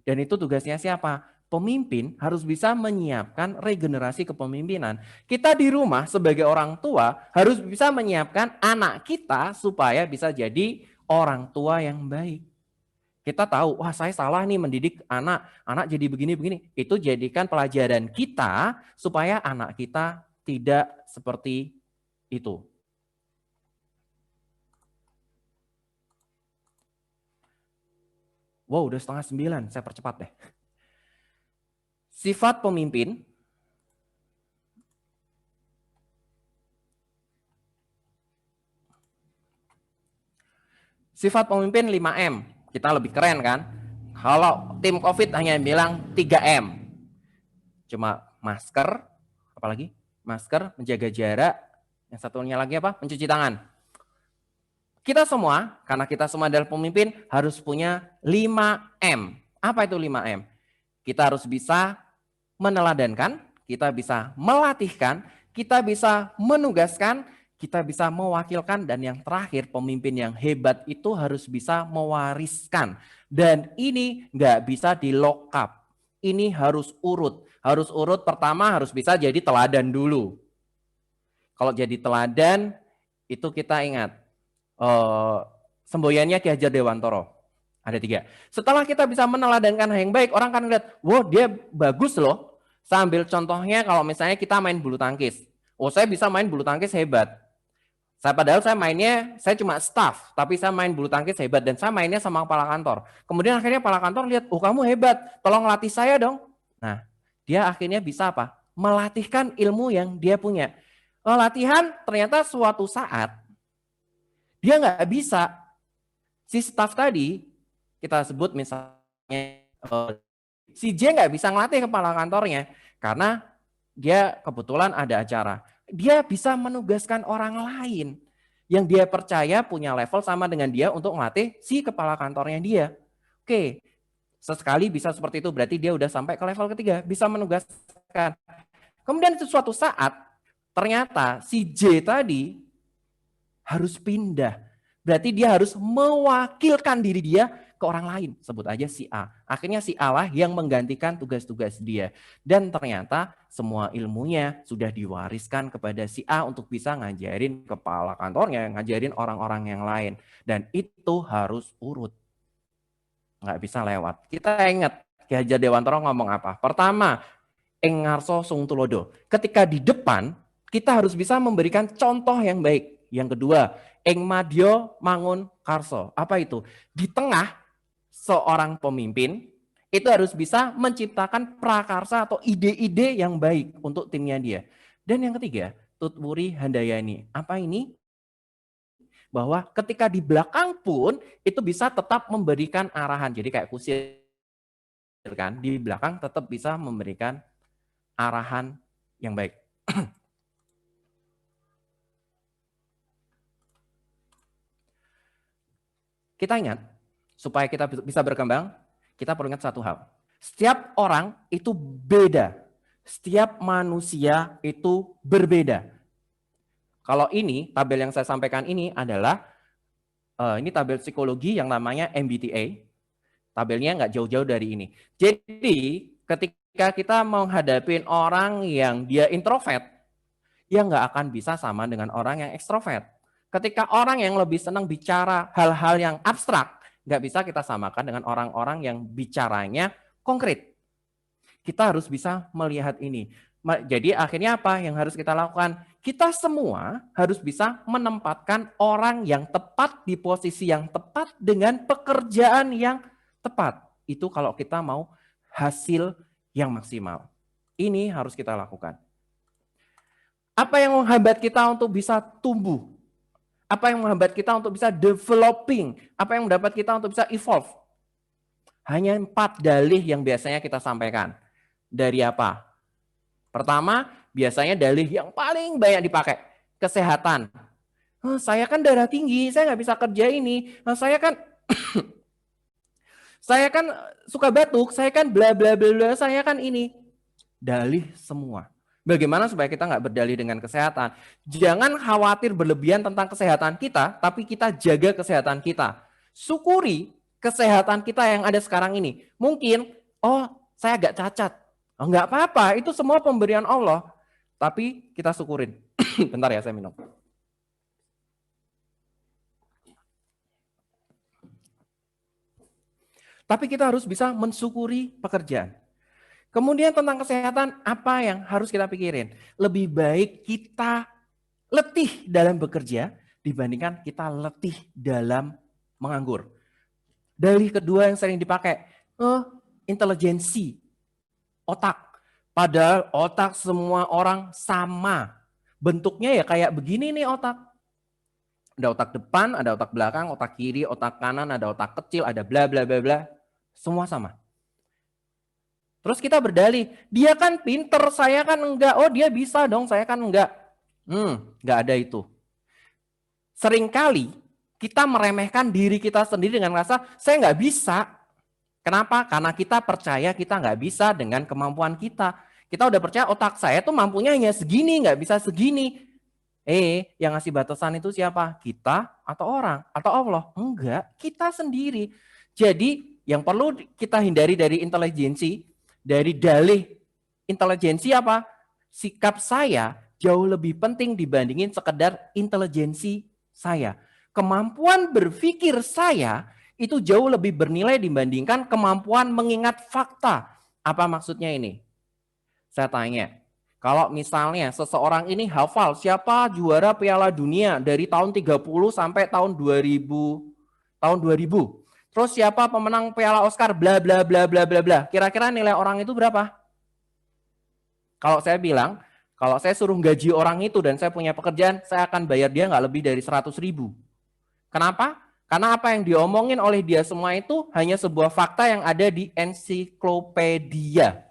Dan itu tugasnya siapa? Pemimpin harus bisa menyiapkan regenerasi kepemimpinan. Kita di rumah sebagai orang tua harus bisa menyiapkan anak kita supaya bisa jadi orang tua yang baik. Kita tahu, wah saya salah nih mendidik anak jadi begini-begini. Itu jadikan pelajaran kita supaya anak kita tidak seperti itu. Wow, udah 8:30, saya percepat deh. Sifat pemimpin. Sifat pemimpin 5M. Kita lebih keren kan? Kalau tim COVID hanya bilang 3M. Cuma masker, apalagi? Masker, menjaga jarak, yang satunya lagi apa? Mencuci tangan. Kita semua, karena kita semua adalah pemimpin, harus punya 5M. Apa itu 5M? Kita harus bisa meneladankan, kita bisa melatihkan, kita bisa menugaskan, kita bisa mewakilkan, dan yang terakhir, pemimpin yang hebat itu harus bisa mewariskan. Dan ini nggak bisa di lock up. Ini harus urut. Harus urut, pertama harus bisa jadi teladan dulu. Kalau jadi teladan, itu kita ingat, semboyannya Ki Hajar Dewantoro. Ada 3. Setelah kita bisa meneladankan hal yang baik, orang kan lihat, wow dia bagus loh. Saya ambil contohnya kalau misalnya kita main bulu tangkis. Oh saya bisa main bulu tangkis hebat. Padahal saya mainnya, saya cuma staff, tapi saya main bulu tangkis hebat. Dan saya mainnya sama kepala kantor. Kemudian akhirnya kepala kantor lihat, oh kamu hebat, tolong latih saya dong. Nah, dia akhirnya bisa apa? Melatihkan ilmu yang dia punya. Latihan ternyata suatu saat, dia nggak bisa. Si staff tadi, kita sebut misalnya, si J nggak bisa ngelatih kepala kantornya, karena dia kebetulan ada acara. Dia bisa menugaskan orang lain yang dia percaya punya level sama dengan dia untuk ngelatih si kepala kantornya dia. Oke, sesekali bisa seperti itu, berarti dia udah sampai ke level ketiga, bisa menugaskan. Kemudian suatu saat, ternyata si J tadi harus pindah. Berarti dia harus mewakilkan diri dia ke orang lain. Sebut aja si A. Akhirnya si A lah yang menggantikan tugas-tugas dia. Dan ternyata semua ilmunya sudah diwariskan kepada si A untuk bisa ngajarin kepala kantornya, ngajarin orang-orang yang lain. Dan itu harus urut. Nggak bisa lewat. Kita ingat Ki Hajar Dewantoro ngomong apa? Pertama, Ing ngarso sung tulodo. Ketika di depan, kita harus bisa memberikan contoh yang baik. Yang kedua, ing madya mangun karso. Apa itu? Di tengah seorang pemimpin, itu harus bisa menciptakan prakarsa atau ide-ide yang baik untuk timnya dia. Dan yang ketiga, tutwuri handayani. Apa ini? Bahwa ketika di belakang pun, itu bisa tetap memberikan arahan. Jadi kayak kusir kan, di belakang tetap bisa memberikan arahan yang baik. Kita ingat, supaya kita bisa berkembang, kita perlu ingat satu hal. Setiap orang itu beda. Setiap manusia itu berbeda. Kalau ini, tabel yang saya sampaikan ini adalah, ini tabel psikologi yang namanya MBTI. Tabelnya nggak jauh-jauh dari ini. Jadi, ketika kita menghadapi orang yang dia introvert, dia nggak akan bisa sama dengan orang yang ekstrovert. Ketika orang yang lebih senang bicara hal-hal yang abstrak, nggak bisa kita samakan dengan orang-orang yang bicaranya konkret. Kita harus bisa melihat ini. Jadi akhirnya apa yang harus kita lakukan? Kita semua harus bisa menempatkan orang yang tepat di posisi yang tepat dengan pekerjaan yang tepat. Itu kalau kita mau hasil yang maksimal. Ini harus kita lakukan. Apa yang menghambat kita untuk bisa tumbuh? Apa yang menghambat kita untuk bisa developing? Apa yang menghambat kita untuk bisa evolve? Hanya 4 dalih yang biasanya kita sampaikan. Dari apa? Pertama, biasanya dalih yang paling banyak dipakai. Kesehatan. Saya kan darah tinggi, saya nggak bisa kerja ini. Saya kan saya kan suka batuk, saya kan bla bla bla bla, saya kan ini. Dalih semua. Bagaimana supaya kita nggak berdalih dengan kesehatan? Jangan khawatir berlebihan tentang kesehatan kita, tapi kita jaga kesehatan kita. Syukuri kesehatan kita yang ada sekarang ini. Mungkin, saya agak cacat. Nggak apa-apa, itu semua pemberian Allah. Tapi kita syukurin. Bentar ya, saya minum. Tapi kita harus bisa mensyukuri pekerjaan. Kemudian tentang kesehatan, apa yang harus kita pikirin? Lebih baik kita letih dalam bekerja dibandingkan kita letih dalam menganggur. Dalih kedua yang sering dipakai, intelijensi, otak. Padahal otak semua orang sama. Bentuknya ya kayak begini nih otak. Ada otak depan, ada otak belakang, otak kiri, otak kanan, ada otak kecil, ada bla bla bla bla. Semua sama. Terus kita berdalih, dia kan pinter, saya kan enggak. Oh dia bisa dong, saya kan enggak. Enggak ada itu. Seringkali Kita meremehkan diri kita sendiri dengan rasa, saya nggak bisa. Kenapa? Karena kita percaya kita nggak bisa dengan kemampuan kita. Kita udah percaya otak saya tuh mampunya hanya segini, nggak bisa segini. Yang ngasih batasan itu siapa? Kita atau orang? Atau Allah? Enggak, kita sendiri. Jadi yang perlu kita hindari dari intelijensi, dari dalih intelijensi apa? Sikap saya jauh lebih penting dibandingin sekedar intelijensi saya. Kemampuan berpikir saya itu jauh lebih bernilai dibandingkan kemampuan mengingat fakta. Apa maksudnya ini? Saya tanya, kalau misalnya seseorang ini hafal siapa juara Piala Dunia dari tahun 30 sampai tahun 2000, Terus siapa pemenang Piala Oscar bla bla bla bla bla bla. Kira-kira nilai orang itu berapa? Kalau saya bilang, kalau saya suruh gaji orang itu dan saya punya pekerjaan, saya akan bayar dia nggak lebih dari 100.000. Kenapa? Karena apa yang diomongin oleh dia semua itu hanya sebuah fakta yang ada di ensiklopedia.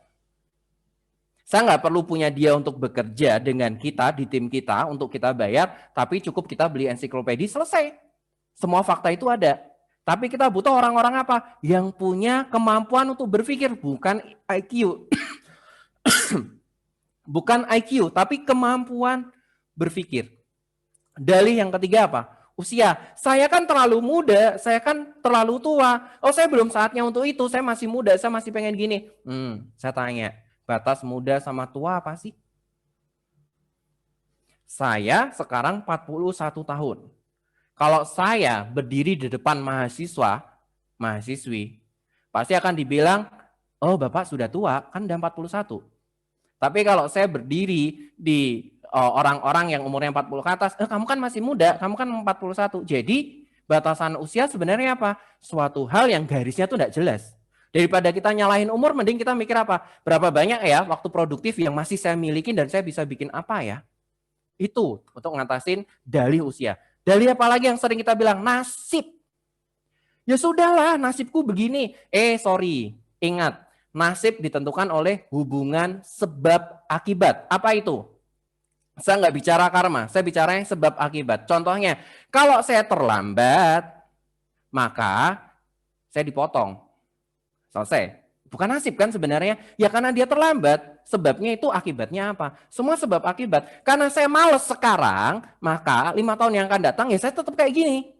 Saya nggak perlu punya dia untuk bekerja dengan kita di tim kita untuk kita bayar, tapi cukup kita beli ensiklopedia, selesai. Semua fakta itu ada. Tapi kita butuh orang-orang apa? Yang punya kemampuan untuk berpikir, bukan IQ. Bukan IQ, tapi kemampuan berpikir. Dalih yang ketiga apa? Usia. Saya kan terlalu muda, saya kan terlalu tua. Oh, saya belum saatnya untuk itu, saya masih muda, saya masih pengen gini. Saya tanya, batas muda sama tua apa sih? Saya sekarang 41 tahun. Kalau saya berdiri di depan mahasiswi, pasti akan dibilang, oh Bapak sudah tua, kan udah 41. Tapi kalau saya berdiri di orang-orang yang umurnya 40 ke atas, kamu kan masih muda, kamu kan 41. Jadi batasan usia sebenarnya apa? Suatu hal yang garisnya tuh tidak jelas. Daripada kita nyalahin umur, mending kita mikir apa? Berapa banyak ya waktu produktif yang masih saya miliki dan saya bisa bikin apa ya? Itu untuk ngatasin dalih usia. Dalih apa lagi yang sering kita bilang? Nasib. Ya sudahlah, nasibku begini. Sorry, ingat. Nasib ditentukan oleh hubungan sebab akibat. Apa itu? Saya nggak bicara karma, saya bicara yang sebab akibat. Contohnya, kalau saya terlambat, maka saya dipotong. Selesai. Bukan nasib kan sebenarnya? Ya karena dia terlambat. Sebabnya itu akibatnya apa? Semua sebab akibat. Karena saya males sekarang, maka 5 tahun yang akan datang ya saya tetap kayak gini.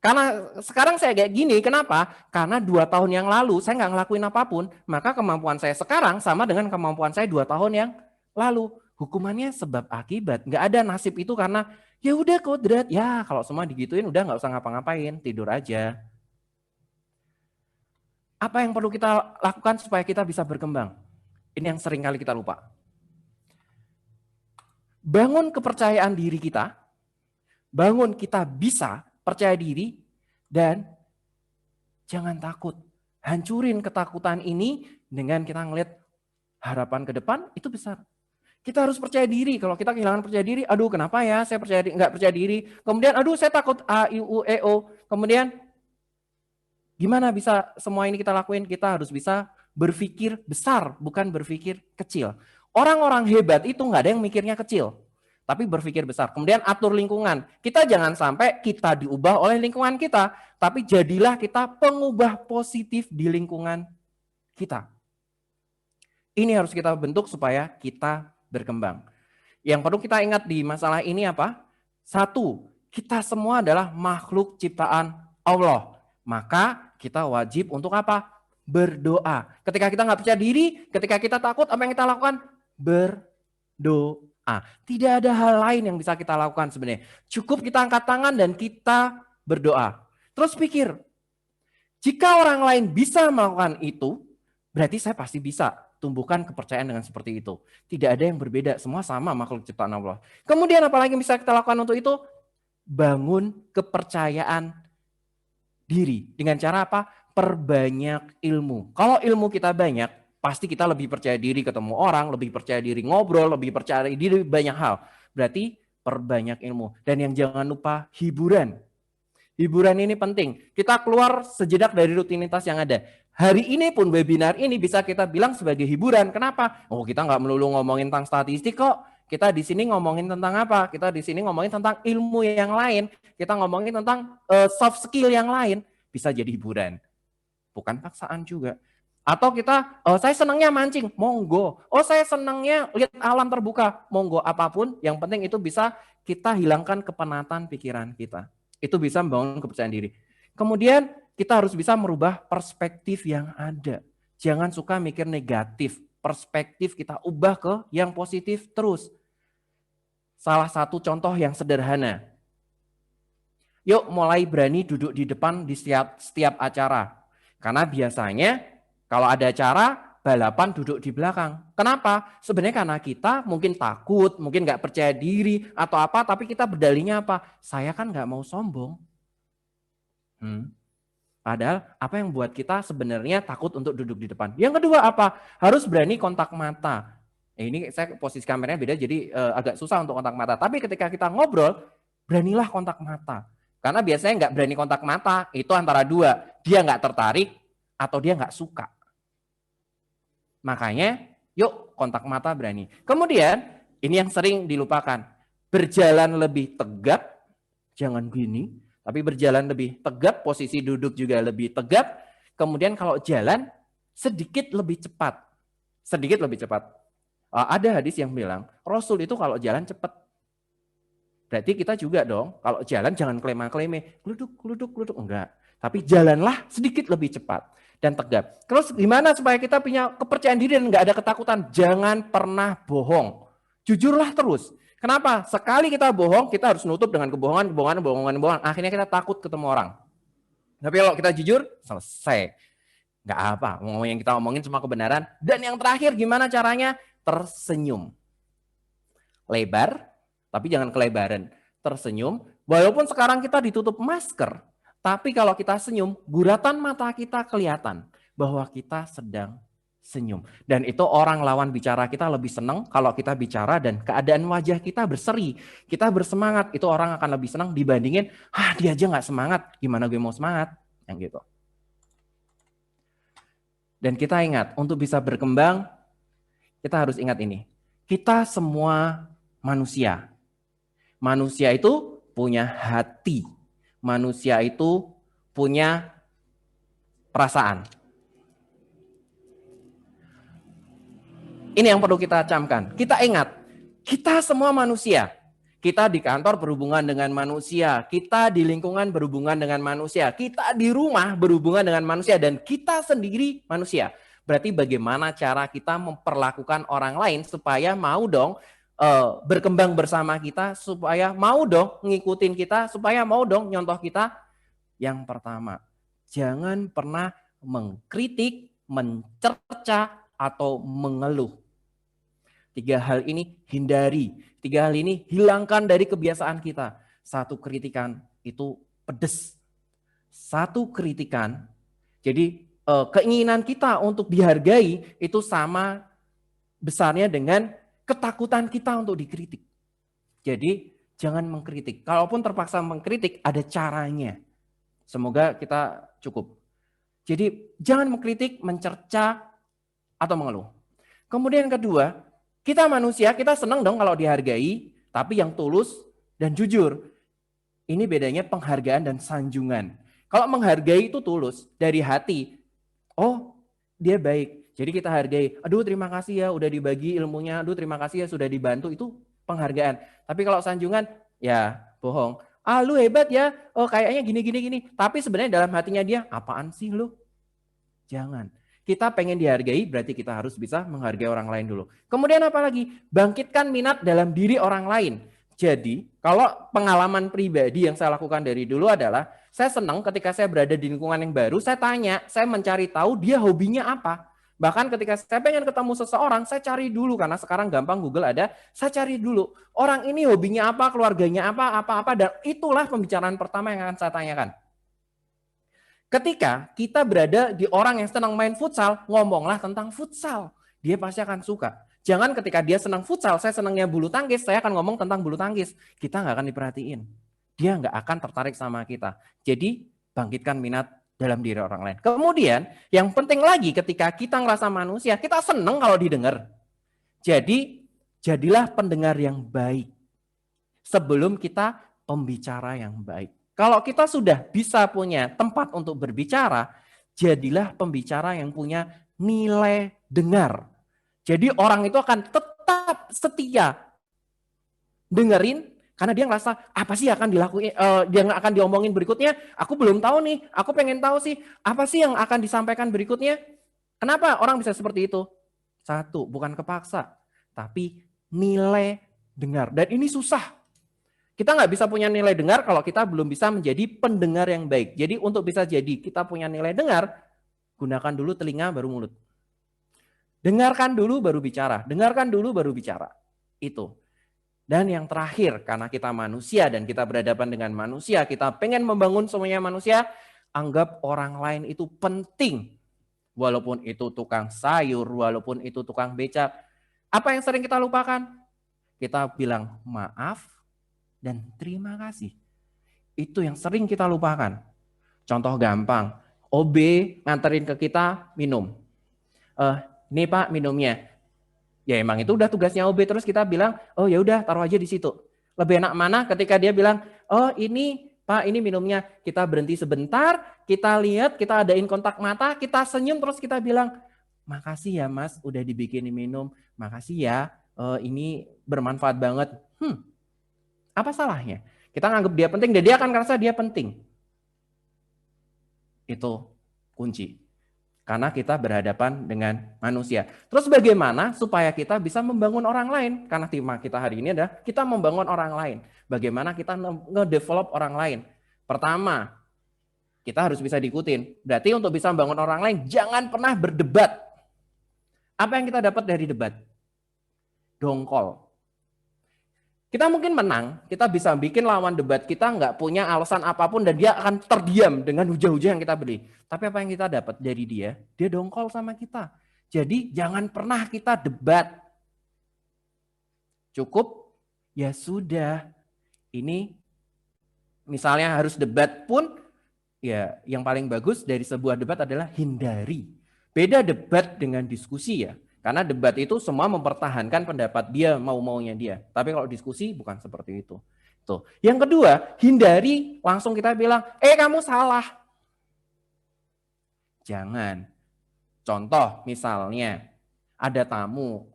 Karena sekarang saya kayak gini, kenapa? Karena 2 tahun yang lalu saya nggak ngelakuin apapun, maka kemampuan saya sekarang sama dengan kemampuan saya 2 tahun yang lalu. Hukumannya sebab akibat, nggak ada nasib itu karena ya udah kodrat, ya kalau semua digituin udah nggak usah ngapa-ngapain, tidur aja. Apa yang perlu kita lakukan supaya kita bisa berkembang? Ini yang sering kali kita lupa. Bangun kepercayaan diri kita, bangun kita bisa percaya diri, dan jangan takut. Hancurin ketakutan ini dengan kita ngeliat harapan ke depan itu besar. Kita harus percaya diri. Kalau kita kehilangan percaya diri, aduh kenapa ya saya nggak percaya diri. Kemudian aduh saya takut A, I, U, E, O. Kemudian gimana bisa semua ini kita lakuin? Kita harus bisa berpikir besar, bukan berpikir kecil. Orang-orang hebat itu nggak ada yang mikirnya kecil, tapi berpikir besar. Kemudian atur lingkungan. Kita jangan sampai kita diubah oleh lingkungan kita, tapi jadilah kita pengubah positif di lingkungan kita. Ini harus kita bentuk supaya kita berkembang. Yang perlu kita ingat di masalah ini apa? 1, kita semua adalah makhluk ciptaan Allah. Maka kita wajib untuk apa? Berdoa. Ketika kita nggak percaya diri, ketika kita takut, apa yang kita lakukan? Berdoa. Tidak ada hal lain yang bisa kita lakukan sebenarnya. Cukup kita angkat tangan dan kita berdoa. Terus pikir, jika orang lain bisa melakukan itu, berarti saya pasti bisa. Tumbuhkan kepercayaan dengan seperti itu. Tidak ada yang berbeda, semua sama makhluk ciptaan Allah. Kemudian apalagi yang bisa kita lakukan untuk itu? Bangun kepercayaan diri. Dengan cara apa? Perbanyak ilmu. Kalau ilmu kita banyak, pasti kita lebih percaya diri ketemu orang, lebih percaya diri ngobrol, lebih percaya diri banyak hal. Berarti perbanyak ilmu. Dan yang jangan lupa hiburan. Hiburan ini penting. Kita keluar sejenak dari rutinitas yang ada. Hari ini pun webinar ini bisa kita bilang sebagai hiburan. Kenapa? Oh kita nggak melulu ngomongin tentang statistik kok. Kita di sini ngomongin tentang apa? Kita di sini ngomongin tentang ilmu yang lain. Kita ngomongin tentang soft skill yang lain. Bisa jadi hiburan. Bukan paksaan juga. Atau kita, saya senangnya mancing, monggo. Oh, saya senangnya lihat alam terbuka, monggo. Apapun, yang penting itu bisa kita hilangkan kepenatan pikiran kita. Itu bisa membangun kepercayaan diri. Kemudian kita harus bisa merubah perspektif yang ada. Jangan suka mikir negatif. Perspektif kita ubah ke yang positif terus. Salah satu contoh yang sederhana. Yuk mulai berani duduk di depan di setiap acara. Karena biasanya kalau ada acara, balapan duduk di belakang. Kenapa? Sebenarnya karena kita mungkin takut, mungkin nggak percaya diri atau apa, tapi kita berdalihnya apa? Saya kan nggak mau sombong. Padahal apa yang buat kita sebenarnya takut untuk duduk di depan? Yang kedua apa? Harus berani kontak mata. Ini saya posisi kameranya beda, jadi agak susah untuk kontak mata. Tapi ketika kita ngobrol, beranilah kontak mata. Karena biasanya nggak berani kontak mata, itu antara dua. Dia nggak tertarik, atau dia nggak suka. Makanya, yuk kontak mata berani. Kemudian, ini yang sering dilupakan. Berjalan lebih tegap, jangan gini, tapi berjalan lebih tegap, posisi duduk juga lebih tegap. Kemudian kalau jalan, sedikit lebih cepat. Sedikit lebih cepat. Ada hadis yang bilang, Rasul itu kalau jalan cepat. Berarti kita juga dong, kalau jalan jangan klema-kleme, gluduk, enggak. Tapi jalanlah sedikit lebih cepat dan tegap. Terus gimana supaya kita punya kepercayaan diri dan enggak ada ketakutan? Jangan pernah bohong. Jujurlah terus. Kenapa? Sekali kita bohong, kita harus nutup dengan kebohongan. Akhirnya kita takut ketemu orang. Tapi kalau kita jujur, selesai. Enggak apa, yang kita omongin cuma kebenaran. Dan yang terakhir gimana caranya? Tersenyum. Lebar, tapi jangan kelebaran. Tersenyum, walaupun sekarang kita ditutup masker, tapi kalau kita senyum, guratan mata kita kelihatan bahwa kita sedang senyum. Dan itu orang lawan bicara kita lebih senang kalau kita bicara dan keadaan wajah kita berseri, kita bersemangat, itu orang akan lebih senang dibandingin, dia aja nggak semangat, gimana gue mau semangat? Yang gitu. Dan kita ingat, untuk bisa berkembang, kita harus ingat ini. Kita semua manusia. Manusia itu punya hati. Manusia itu punya perasaan. Ini yang perlu kita camkan. Kita ingat, kita semua manusia. Kita di kantor berhubungan dengan manusia. Kita di lingkungan berhubungan dengan manusia. Kita di rumah berhubungan dengan manusia. Dan kita sendiri manusia. Berarti bagaimana cara kita memperlakukan orang lain supaya mau dong berkembang bersama kita, supaya mau dong ngikutin kita, supaya mau dong nyontoh kita. Yang pertama, jangan pernah mengkritik, mencerca, atau mengeluh. 3 hal ini hindari. 3 hal ini hilangkan dari kebiasaan kita. 1 kritikan itu pedes. 1 kritikan, jadi keinginan kita untuk dihargai itu sama besarnya dengan ketakutan kita untuk dikritik. Jadi jangan mengkritik. Kalaupun terpaksa mengkritik, ada caranya. Semoga kita cukup. Jadi jangan mengkritik, mencerca, atau mengeluh. Kemudian yang kedua, kita manusia, kita senang dong kalau dihargai, tapi yang tulus dan jujur. Ini bedanya penghargaan dan sanjungan. Kalau menghargai itu tulus, dari hati. Oh, dia baik. Jadi kita hargai. Aduh, terima kasih ya udah dibagi ilmunya. Aduh, terima kasih ya sudah dibantu. Itu penghargaan. Tapi kalau sanjungan, ya bohong. Lu hebat ya. Oh, kayaknya gini. Tapi sebenarnya dalam hatinya dia, apaan sih lu? Jangan. Kita pengen dihargai, berarti kita harus bisa menghargai orang lain dulu. Kemudian apa lagi? Bangkitkan minat dalam diri orang lain. Jadi, kalau pengalaman pribadi yang saya lakukan dari dulu adalah, saya senang ketika saya berada di lingkungan yang baru, saya tanya, saya mencari tahu dia hobinya apa. Bahkan ketika saya pengen ketemu seseorang, saya cari dulu, karena sekarang gampang Google ada, saya cari dulu. Orang ini hobinya apa, keluarganya apa, dan itulah pembicaraan pertama yang akan saya tanyakan. Ketika kita berada di orang yang senang main futsal, ngomonglah tentang futsal. Dia pasti akan suka. Jangan ketika dia senang futsal, saya senangnya bulu tangkis, saya akan ngomong tentang bulu tangkis. Kita nggak akan diperhatiin. Dia nggak akan tertarik sama kita. Jadi, bangkitkan minat dalam diri orang lain. Kemudian, yang penting lagi ketika kita ngerasa manusia, kita senang kalau didengar. Jadi, Jadilah pendengar yang baik sebelum kita pembicara yang baik. Kalau kita sudah bisa punya tempat untuk berbicara, jadilah pembicara yang punya nilai dengar. Jadi orang itu akan tetap setia dengerin karena dia ngerasa apa sih akan dilakuin, yang akan diomongin berikutnya. Aku belum tahu nih, aku pengen tahu sih apa sih yang akan disampaikan berikutnya. Kenapa orang bisa seperti itu? Satu, bukan kepaksa, tapi nilai dengar. Dan ini susah. Kita nggak bisa punya nilai dengar kalau kita belum bisa menjadi pendengar yang baik. Jadi untuk bisa jadi kita punya nilai dengar, gunakan dulu telinga baru mulut. Dengarkan dulu baru bicara. Dengarkan dulu baru bicara. Itu. Dan yang terakhir, karena kita manusia dan kita berhadapan dengan manusia, kita pengen membangun semuanya manusia, anggap orang lain itu penting. Walaupun itu tukang sayur, walaupun itu tukang becak. Apa yang sering kita lupakan? Kita bilang maaf dan terima kasih. Itu yang sering kita lupakan. Contoh gampang, OB nganterin ke kita minum. Ini Pak minumnya. Ya emang itu udah tugasnya OB, terus kita bilang, oh ya udah taruh aja di situ. Lebih enak mana ketika dia bilang, oh ini Pak ini minumnya. Kita berhenti sebentar, kita lihat, kita adain kontak mata, kita senyum, terus kita bilang, makasih ya Mas udah dibikinin minum, makasih ya, ini bermanfaat banget. Apa salahnya? Kita nganggap dia penting dan dia akan ngerasa dia penting. Itu kunci. Karena kita berhadapan dengan manusia. Terus bagaimana supaya kita bisa membangun orang lain? Karena tema kita hari ini adalah kita membangun orang lain. Bagaimana kita nge-develop orang lain? Pertama, kita harus bisa diikutin. Berarti untuk bisa membangun orang lain, jangan pernah berdebat. Apa yang kita dapat dari debat? Dongkol. Kita mungkin menang, kita bisa bikin lawan debat kita nggak punya alasan apapun dan dia akan terdiam dengan hujah-hujah yang kita beri. Tapi apa yang kita dapat dari dia? Dia dongkol sama kita. Jadi jangan pernah kita debat. Cukup, ya sudah. Ini misalnya harus debat pun, ya yang paling bagus dari sebuah debat adalah hindari. Beda debat dengan diskusi ya. Karena debat itu semua mempertahankan pendapat dia, mau-maunya dia. Tapi kalau diskusi bukan seperti itu. Tuh. Yang kedua, hindari langsung kita bilang, kamu salah. Jangan. Contoh misalnya, ada tamu.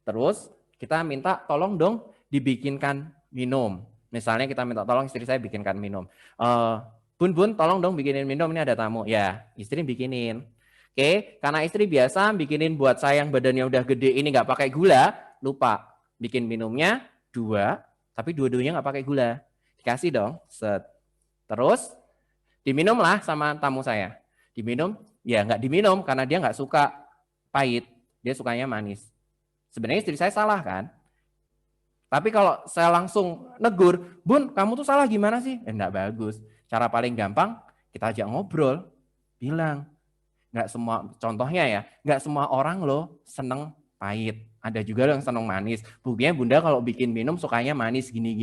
Terus kita minta tolong dong dibikinkan minum. Misalnya kita minta tolong istri saya bikinkan minum. Bun, tolong dong bikinin minum, ini ada tamu. Ya, istri bikinin. Oke, karena istri biasa bikinin buat saya yang badannya udah gede ini nggak pakai gula, lupa bikin minumnya 2, tapi dua-duanya nggak pakai gula. Dikasih dong, set. Terus diminumlah sama tamu saya. Diminum, ya nggak diminum karena dia nggak suka pahit, dia sukanya manis. Sebenarnya istri saya salah kan? Tapi kalau saya langsung negur, Bun, kamu tuh salah gimana sih? Nggak bagus. Cara paling gampang kita ajak ngobrol, bilang. Nggak semua, contohnya ya, nggak semua orang loh seneng pahit. Ada juga yang seneng manis. Buktinya Bunda kalau bikin minum sukanya manis gini.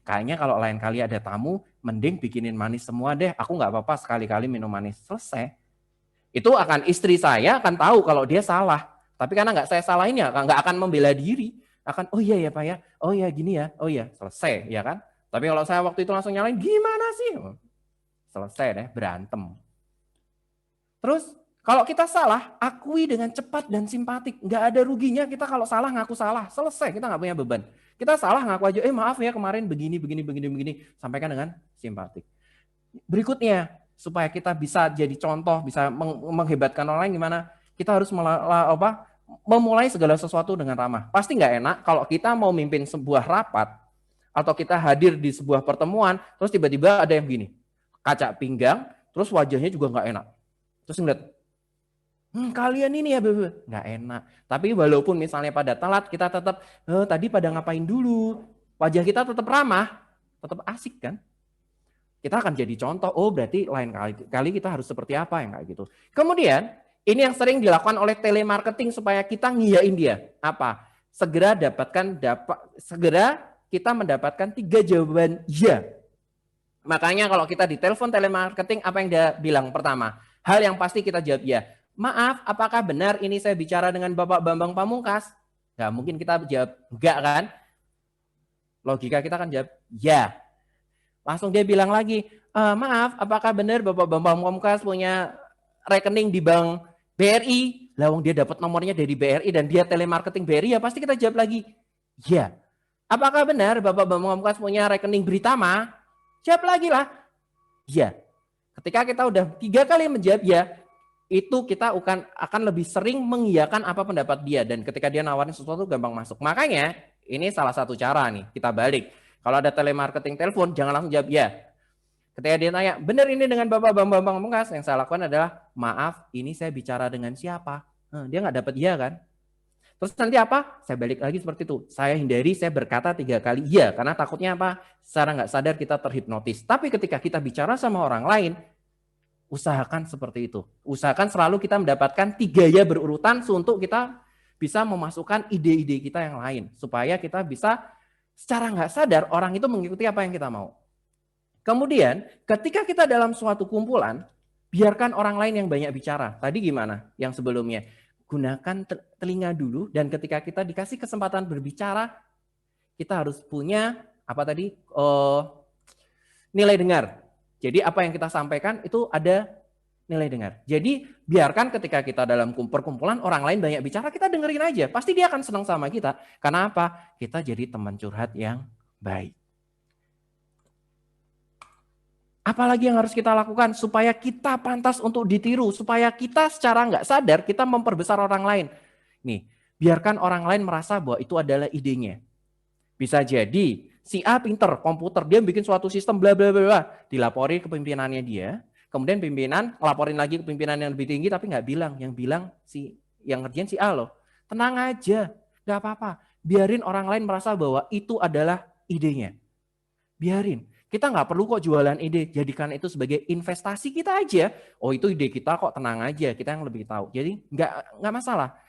Kayaknya kalau lain kali ada tamu, mending bikinin manis semua deh. Aku nggak apa-apa sekali-kali minum manis. Selesai. Itu akan istri saya akan tahu kalau dia salah. Tapi karena nggak saya salahin ya, nggak akan membela diri. Akan, oh iya ya Pak ya, oh iya gini ya, oh iya selesai ya kan. Tapi kalau saya waktu itu langsung nyalain, gimana sih? Selesai deh, berantem. Terus kalau kita salah, akui dengan cepat dan simpatik. Nggak ada ruginya kita kalau salah ngaku salah. Selesai, kita nggak punya beban. Kita salah ngaku aja, maaf ya kemarin begini. Sampaikan dengan simpatik. Berikutnya, supaya kita bisa jadi contoh, bisa menghebatkan orang lain gimana? Kita harus memulai segala sesuatu dengan ramah. Pasti nggak enak kalau kita mau mimpin sebuah rapat, atau kita hadir di sebuah pertemuan, terus tiba-tiba ada yang begini. Kaca pinggang, terus wajahnya juga nggak enak. Terus ngeliat, kalian ini ya, nggak enak. Tapi walaupun misalnya pada telat, kita tetap, tadi pada ngapain dulu. Wajah kita tetap ramah, tetap asik kan. Kita akan jadi contoh, berarti lain kali kita harus seperti apa yang kayak gitu. Kemudian, ini yang sering dilakukan oleh telemarketing supaya kita ngiyain dia. Apa? Segera kita mendapatkan 3 jawaban ya. Makanya kalau kita di telepon telemarketing, apa yang dia bilang pertama? Hal yang pasti kita jawab ya. Maaf, apakah benar ini saya bicara dengan Bapak Bambang Pamungkas? Nggak mungkin kita jawab enggak kan? Logika kita kan jawab ya. Langsung dia bilang lagi, maaf, apakah benar Bapak Bambang Pamungkas punya rekening di bank BRI? Lawang dia dapat nomornya dari BRI dan dia telemarketing BRI, ya pasti kita jawab lagi, ya. Apakah benar Bapak Bambang Pamungkas punya rekening Britama? Jawab lagi lah, ya. Ketika kita udah 3 kali menjawab ya, itu kita akan lebih sering mengiyakan apa pendapat dia. Dan ketika dia nawarin sesuatu gampang masuk. Makanya ini salah satu cara nih, kita balik. Kalau ada telemarketing telepon, jangan langsung jawab ya. Ketika dia tanya, benar ini dengan Bapak Bambang Pamungkas, yang saya lakukan adalah, maaf, ini saya bicara dengan siapa? Dia nggak dapat iya kan? Terus nanti apa? Saya balik lagi seperti itu. Saya hindari, saya berkata 3 kali iya, karena takutnya apa? Secara nggak sadar kita terhipnotis. Tapi ketika kita bicara sama orang lain, usahakan seperti itu. Usahakan selalu kita mendapatkan 3 ya berurutan untuk kita bisa memasukkan ide-ide kita yang lain. Supaya kita bisa secara nggak sadar orang itu mengikuti apa yang kita mau. Kemudian ketika kita dalam suatu kumpulan, biarkan orang lain yang banyak bicara. Tadi gimana yang sebelumnya? Gunakan telinga dulu dan ketika kita dikasih kesempatan berbicara, kita harus punya apa tadi? Nilai dengar. Jadi apa yang kita sampaikan itu ada nilai dengar. Jadi biarkan ketika kita dalam perkumpulan orang lain banyak bicara, kita dengerin aja. Pasti dia akan senang sama kita. Karena apa? Kita jadi teman curhat yang baik. Apalagi yang harus kita lakukan supaya kita pantas untuk ditiru, supaya kita secara nggak sadar kita memperbesar orang lain. Nih, biarkan orang lain merasa bahwa itu adalah idenya. Bisa jadi si A pinter komputer, dia bikin suatu sistem bla bla bla, dilapori ke pimpinannya dia. Kemudian pimpinan laporin lagi ke pimpinan yang lebih tinggi, tapi nggak bilang. Yang bilang yang ngerjain si A loh. Tenang aja, nggak apa-apa. Biarin orang lain merasa bahwa itu adalah idenya. Biarin. Kita nggak perlu kok jualan ide. Jadikan itu sebagai investasi kita aja. Oh itu ide kita kok, tenang aja. Kita yang lebih tahu. Jadi nggak masalah.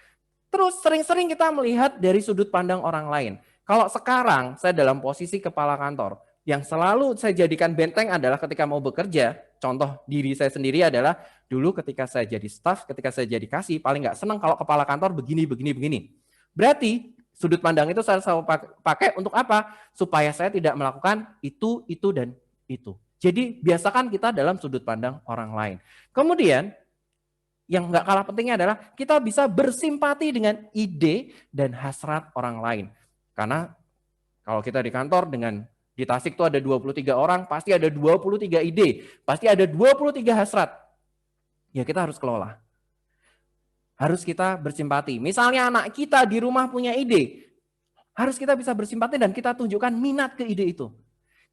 Terus sering-sering kita melihat dari sudut pandang orang lain. Kalau sekarang saya dalam posisi kepala kantor, yang selalu saya jadikan benteng adalah ketika mau bekerja, contoh diri saya sendiri adalah dulu ketika saya jadi staff, ketika saya jadi kasih, paling nggak senang kalau kepala kantor begini. Berarti sudut pandang itu saya selalu pakai untuk apa? Supaya saya tidak melakukan itu, dan itu. Jadi biasakan kita dalam sudut pandang orang lain. Kemudian yang nggak kalah pentingnya adalah kita bisa bersimpati dengan ide dan hasrat orang lain. Karena kalau kita di kantor di Tasik itu ada 23 orang, pasti ada 23 ide, pasti ada 23 hasrat. Ya kita harus kelola. Harus kita bersimpati. Misalnya anak kita di rumah punya ide, harus kita bisa bersimpati dan kita tunjukkan minat ke ide itu.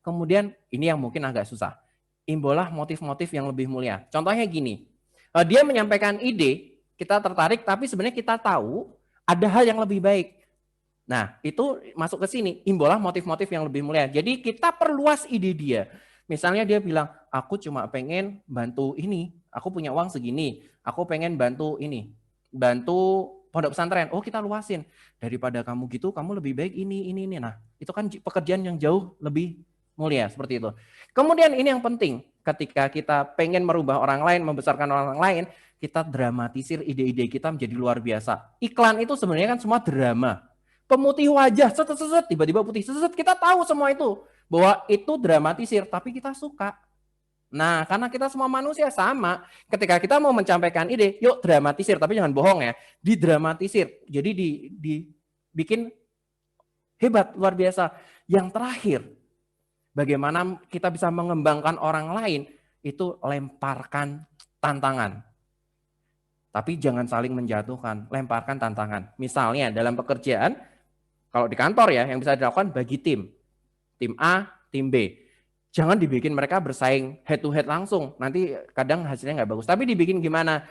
Kemudian ini yang mungkin agak susah. Imbolah motif-motif yang lebih mulia. Contohnya gini, dia menyampaikan ide, kita tertarik, tapi sebenarnya kita tahu ada hal yang lebih baik. Nah, itu masuk ke sini, imbolah motif-motif yang lebih mulia. Jadi kita perluas ide dia. Misalnya dia bilang, aku cuma pengen bantu ini, aku punya uang segini, aku pengen bantu ini, bantu pondok pesantren. Oh, kita luasin. Daripada kamu gitu, kamu lebih baik ini. Nah, itu kan pekerjaan yang jauh lebih mulia, seperti itu. Kemudian ini yang penting, ketika kita pengen merubah orang lain, membesarkan orang lain, kita dramatisir ide-ide kita menjadi luar biasa. Iklan itu sebenarnya kan semua drama. Pemutih wajah, tiba-tiba putih, kita tahu semua itu. Bahwa itu dramatisir, tapi kita suka. Nah, karena kita semua manusia sama, ketika kita mau menyampaikan ide, yuk dramatisir, tapi jangan bohong ya, didramatisir. Jadi dibikin hebat, luar biasa. Yang terakhir, bagaimana kita bisa mengembangkan orang lain, itu lemparkan tantangan. Tapi jangan saling menjatuhkan, lemparkan tantangan. Misalnya dalam pekerjaan, kalau di kantor ya, yang bisa dilakukan bagi tim. Tim A, tim B. Jangan dibikin mereka bersaing head to head langsung. Nanti kadang hasilnya nggak bagus. Tapi dibikin gimana?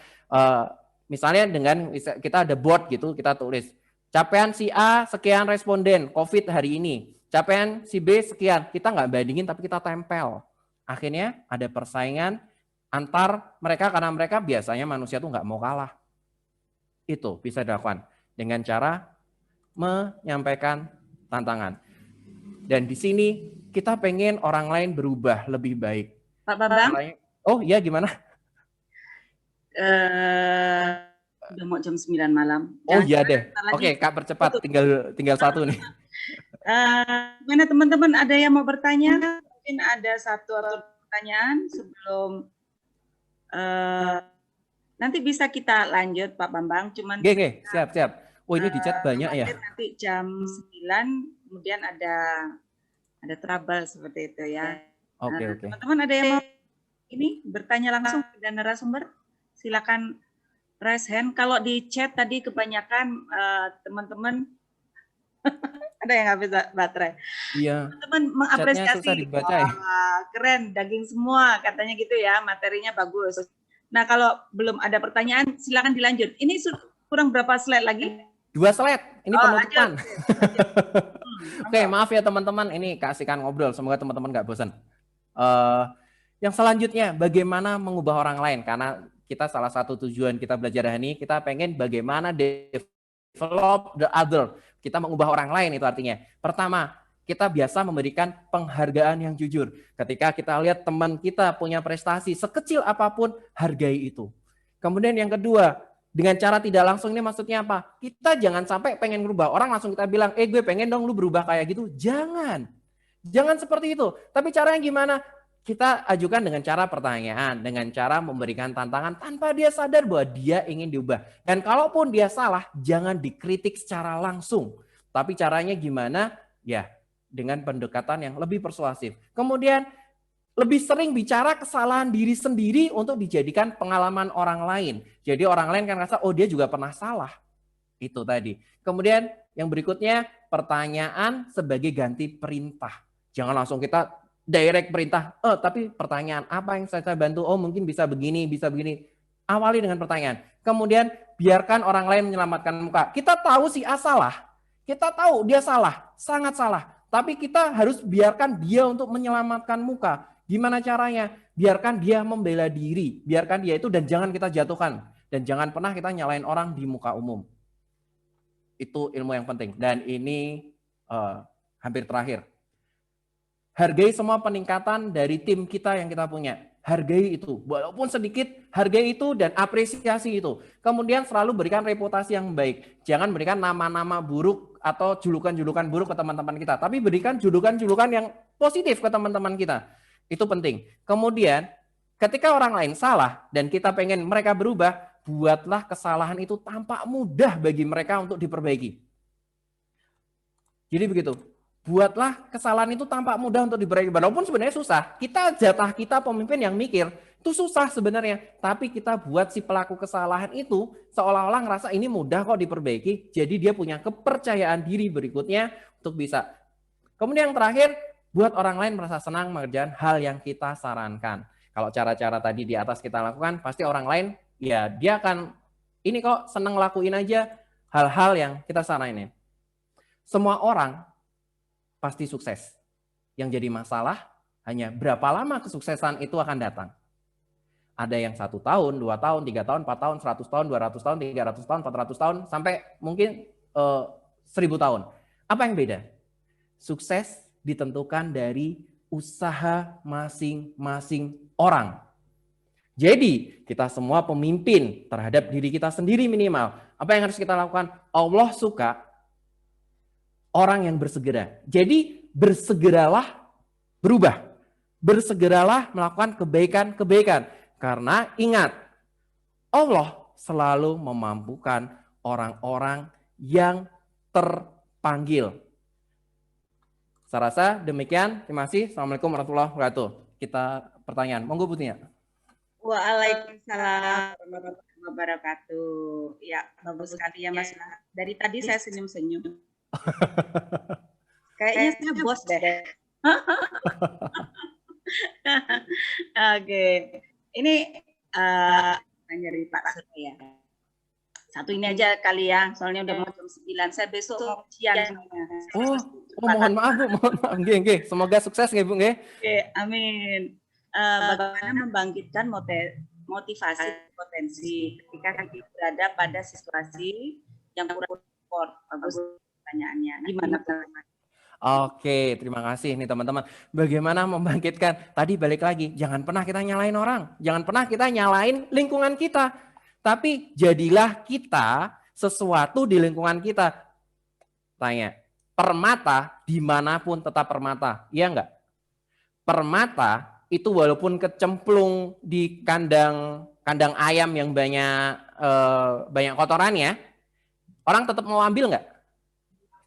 Misalnya dengan kita ada board gitu, kita tulis. Capaian si A sekian responden COVID hari ini. Capaian si B sekian. Kita nggak bandingin tapi kita tempel. Akhirnya ada persaingan antar mereka karena mereka biasanya manusia tuh nggak mau kalah. Itu bisa dilakukan dengan cara menyampaikan tantangan. Dan di sini kita pengen orang lain berubah lebih baik. Pak Bambang? Oh iya, gimana? Udah mau jam 9 malam. Oh iya deh. Lagi. Oke, Kak, percepat. Tinggal satu nih. Mana teman-teman ada yang mau bertanya? Mungkin ada satu atau pertanyaan sebelum nanti bisa kita lanjut Pak Bambang. Cuman siap. Oh ini di chat banyak ya. Nanti jam 9 kemudian ada trouble seperti itu ya. Oke. Teman-teman ada yang mau ini bertanya langsung ke narasumber? Silakan raise hand. Kalau di chat tadi kebanyakan teman-teman ada yang nggak bisa baterai. Iya. Teman-teman mengapresiasi. Susah dibaca ya. Keren, daging semua katanya gitu ya, materinya bagus. Nah kalau belum ada pertanyaan, silakan dilanjut. Ini kurang berapa slide lagi? 2 slide. Ini penutupan. Oke, maaf ya teman-teman. Ini kasihkan ngobrol. Semoga teman-teman nggak bosan. Yang selanjutnya, bagaimana mengubah orang lain? Karena kita salah satu tujuan kita belajar hari ini, kita pengen bagaimana develop the other. Kita mengubah orang lain itu artinya. Pertama, kita biasa memberikan penghargaan yang jujur. Ketika kita lihat teman kita punya prestasi sekecil apapun, hargai itu. Kemudian yang kedua, dengan cara tidak langsung ini maksudnya apa? Kita jangan sampai pengen berubah. Orang langsung kita bilang, gue pengen dong lu berubah kayak gitu. Jangan seperti itu. Tapi caranya gimana? Kita ajukan dengan cara pertanyaan, dengan cara memberikan tantangan tanpa dia sadar bahwa dia ingin diubah. Dan kalaupun dia salah, jangan dikritik secara langsung. Tapi caranya gimana? Ya, dengan pendekatan yang lebih persuasif. Kemudian lebih sering bicara kesalahan diri sendiri untuk dijadikan pengalaman orang lain. Jadi orang lain kan rasa, oh dia juga pernah salah. Itu tadi. Kemudian yang berikutnya, pertanyaan sebagai ganti perintah. Jangan langsung kita direct perintah, tapi pertanyaan, apa yang saya bantu? Oh mungkin bisa begini, bisa begini. Awali dengan pertanyaan. Kemudian biarkan orang lain menyelamatkan muka. Kita tahu si A salah. Kita tahu dia salah, sangat salah. Tapi kita harus biarkan dia untuk menyelamatkan muka. Gimana caranya? Biarkan dia membela diri. Biarkan dia itu dan jangan kita jatuhkan. Dan jangan pernah kita nyalain orang di muka umum. Itu ilmu yang penting. Dan ini hampir terakhir. Hargai semua peningkatan dari tim kita yang kita punya. Hargai itu. Walaupun sedikit, hargai itu dan apresiasi itu. Kemudian selalu berikan reputasi yang baik. Jangan berikan nama-nama buruk atau julukan-julukan buruk ke teman-teman kita. Tapi berikan julukan-julukan yang positif ke teman-teman kita. Itu penting. Kemudian, ketika orang lain salah dan kita pengen mereka berubah, buatlah kesalahan itu tampak mudah bagi mereka untuk diperbaiki. Jadi begitu. Buatlah kesalahan itu tampak mudah untuk diperbaiki. Walaupun sebenarnya susah. Jatah kita pemimpin yang mikir. Itu susah sebenarnya. Tapi kita buat si pelaku kesalahan itu seolah-olah ngerasa ini mudah kok diperbaiki. Jadi dia punya kepercayaan diri berikutnya untuk bisa. Kemudian yang terakhir, buat orang lain merasa senang mengerjakan hal yang kita sarankan. Kalau cara-cara tadi di atas kita lakukan, pasti orang lain, ya dia akan, ini kok senang lakuin aja hal-hal yang kita saranin. Semua orang pasti sukses. Yang jadi masalah hanya berapa lama kesuksesan itu akan datang. Ada yang 1 tahun, 2 tahun, 3 tahun, 4 tahun, 100 tahun, 200 tahun, 300 tahun, 400 tahun, sampai mungkin 1000 tahun. Apa yang beda? Sukses ditentukan dari usaha masing-masing orang. Jadi kita semua pemimpin terhadap diri kita sendiri minimal. Apa yang harus kita lakukan? Allah suka orang yang bersegera. Jadi bersegeralah berubah. Bersegeralah melakukan kebaikan-kebaikan. Karena ingat, Allah selalu memampukan orang-orang yang terpanggil. Saya rasa demikian. Terima kasih. Assalamualaikum warahmatullahi wabarakatuh. Kita pertanyaan. Monggo Butia. Waalaikumsalam warahmatullahi wabarakatuh. Ya, bagus sekali ya Mas. Dari tadi saya senyum-senyum. Kayaknya saya bos deh. Oke. Ini dari Pak Surya. Satu ini aja kali ya, soalnya udah mau jam 9. Saya besok mau ujian. Mohon maaf Bu, mohon maaf. Nggih. Semoga sukses nggih Bu nggih. Oke, amin. Bagaimana membangkitkan motivasi potensi ketika kita berada pada situasi yang kurang support. Bagus pertanyaannya. Gimana teman-teman? Oke, terima kasih nih teman-teman. Bagaimana membangkitkan? Tadi balik lagi, jangan pernah kita nyalain orang. Jangan pernah kita nyalain lingkungan kita. Tapi jadilah kita sesuatu di lingkungan kita. Tanya, permata dimanapun tetap permata, iya enggak? Permata itu walaupun kecemplung di kandang ayam yang banyak kotorannya, orang tetap mau ambil enggak?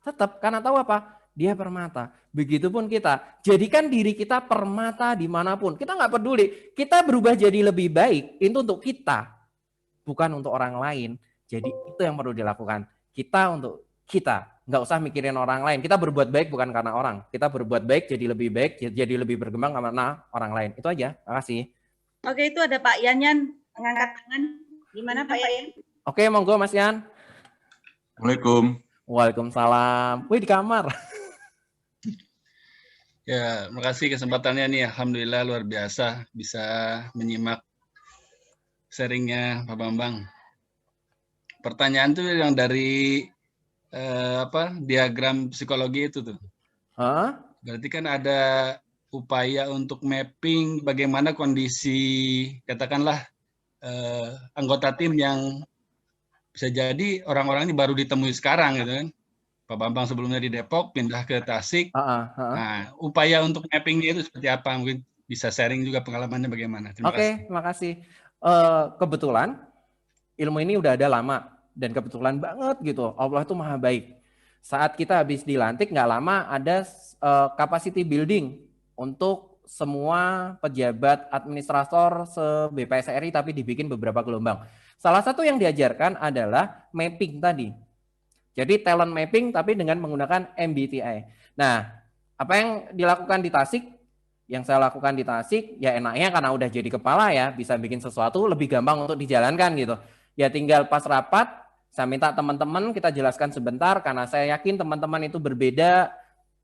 Tetap, karena tahu apa? Dia permata. Begitupun kita. Jadikan diri kita permata dimanapun. Kita nggak peduli. Kita berubah jadi lebih baik. Itu untuk kita. Bukan untuk orang lain. Jadi itu yang perlu dilakukan. Kita untuk kita. Nggak usah mikirin orang lain. Kita berbuat baik bukan karena orang. Kita berbuat baik jadi lebih baik. Jadi lebih berkembang karena orang lain. Itu aja. Makasih. Oke, itu ada Pak Yanyan mengangkat tangan. Gimana Pak Yanyan? Oke, monggo Mas Yan. Assalamualaikum. Waalaikumsalam. Wih, di kamar. Ya, makasih kesempatannya nih. Alhamdulillah luar biasa bisa menyimak sharingnya Pak Bambang. Pertanyaan tuh yang dari diagram psikologi itu tuh. Hah? Berarti kan ada upaya untuk mapping bagaimana kondisi katakanlah anggota tim yang bisa jadi orang-orang ini baru ditemui sekarang gitu kan. Pak Bambang sebelumnya di Depok, pindah ke Tasik. Nah, upaya untuk mappingnya itu seperti apa? Mungkin bisa sharing juga pengalamannya bagaimana. Terima kasih. Terima kasih. Kebetulan ilmu ini udah ada lama dan kebetulan banget gitu. Allah itu maha baik. Saat kita habis dilantik nggak lama ada capacity building untuk semua pejabat administrator se-BPSRI tapi dibikin beberapa gelombang. Salah satu yang diajarkan adalah mapping tadi. Jadi talent mapping tapi dengan menggunakan MBTI. Nah, apa yang dilakukan di Tasik? Yang saya lakukan di Tasik, ya enaknya karena udah jadi kepala ya, bisa bikin sesuatu lebih gampang untuk dijalankan gitu. Ya tinggal pas rapat, saya minta teman-teman kita jelaskan sebentar karena saya yakin teman-teman itu berbeda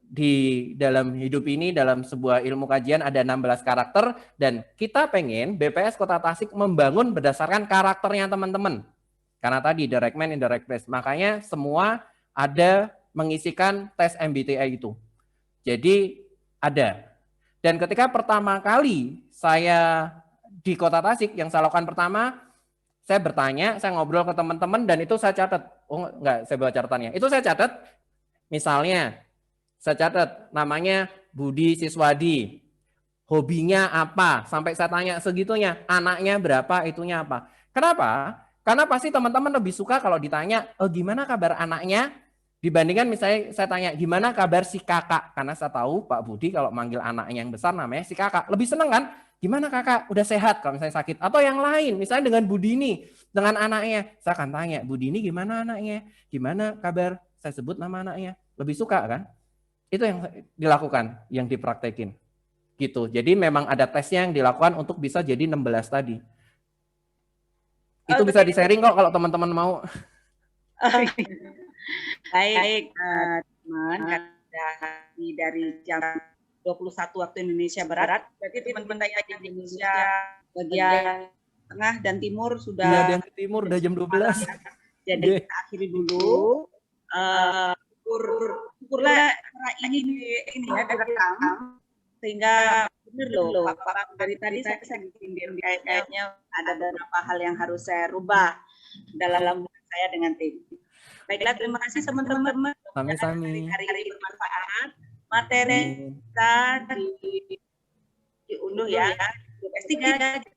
di dalam hidup ini, dalam sebuah ilmu kajian ada 16 karakter dan kita pengen BPS Kota Tasik membangun berdasarkan karakternya teman-teman. Karena tadi direct man, indirect test. Makanya semua ada mengisikan tes MBTI itu. Jadi ada. Dan ketika pertama kali saya di Kota Tasik, yang saya lakukan pertama, saya bertanya, saya ngobrol ke teman-teman, dan itu saya catat. Oh enggak, saya bawa catatannya. Itu saya catat, misalnya, saya catat namanya Budi Siswadi. Hobinya apa? Sampai saya tanya segitunya. Anaknya berapa, itunya apa. Kenapa? Karena pasti teman-teman lebih suka kalau ditanya, gimana kabar anaknya? Dibandingkan misalnya saya tanya, gimana kabar si kakak? Karena saya tahu Pak Budi kalau manggil anaknya yang besar namanya si kakak. Lebih seneng kan? Gimana kakak? Udah sehat kalau misalnya sakit. Atau yang lain, misalnya dengan Budini, dengan anaknya. Saya akan tanya, Budini gimana anaknya? Gimana kabar? Saya sebut nama anaknya. Lebih suka kan? Itu yang dilakukan, yang dipraktekin. Gitu. Jadi memang ada tesnya yang dilakukan untuk bisa jadi 16 tadi. Itu bisa di-sharing kok kalau teman-teman mau. Baik, teman, dari jam 21 waktu Indonesia Barat, berarti teman-teman yang di Indonesia bagian tengah dan timur sudah. Iya, yang timur udah jam 12. Jadi kita akhiri dulu. Syukurlah ini ya direkam sehingga benar loh Pak dari tadi saya bikin kayaknya ada beberapa hal yang harus saya rubah dalam hubungan saya dengan tim. Baiklah, terima kasih teman-teman. Sami-sami. Hari ini bermanfaat. Materi kita diunduh ya grup S3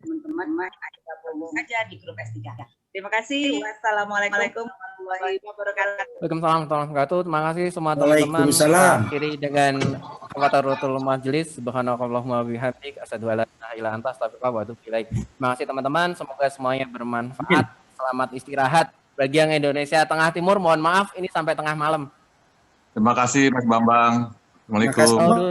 teman-teman gabung saja di grup S3. Terima kasih. Wassalamualaikum warahmatullahi wabarakatuh. Waalaikumsalam warahmatullahi wabarakatuh. Terima kasih semua teman-teman. Akhiri dengan kafaratul majelis. Subhanakallahumma wabihamdik asyhadu an la ilaha illa anta astaghfiruka wa atubu ilaik. Terima kasih teman-teman. Semoga semuanya bermanfaat. Selamat istirahat. Bagi yang Indonesia Tengah Timur, mohon maaf ini sampai tengah malam. Terima kasih Mas Bambang. Assalamualaikum.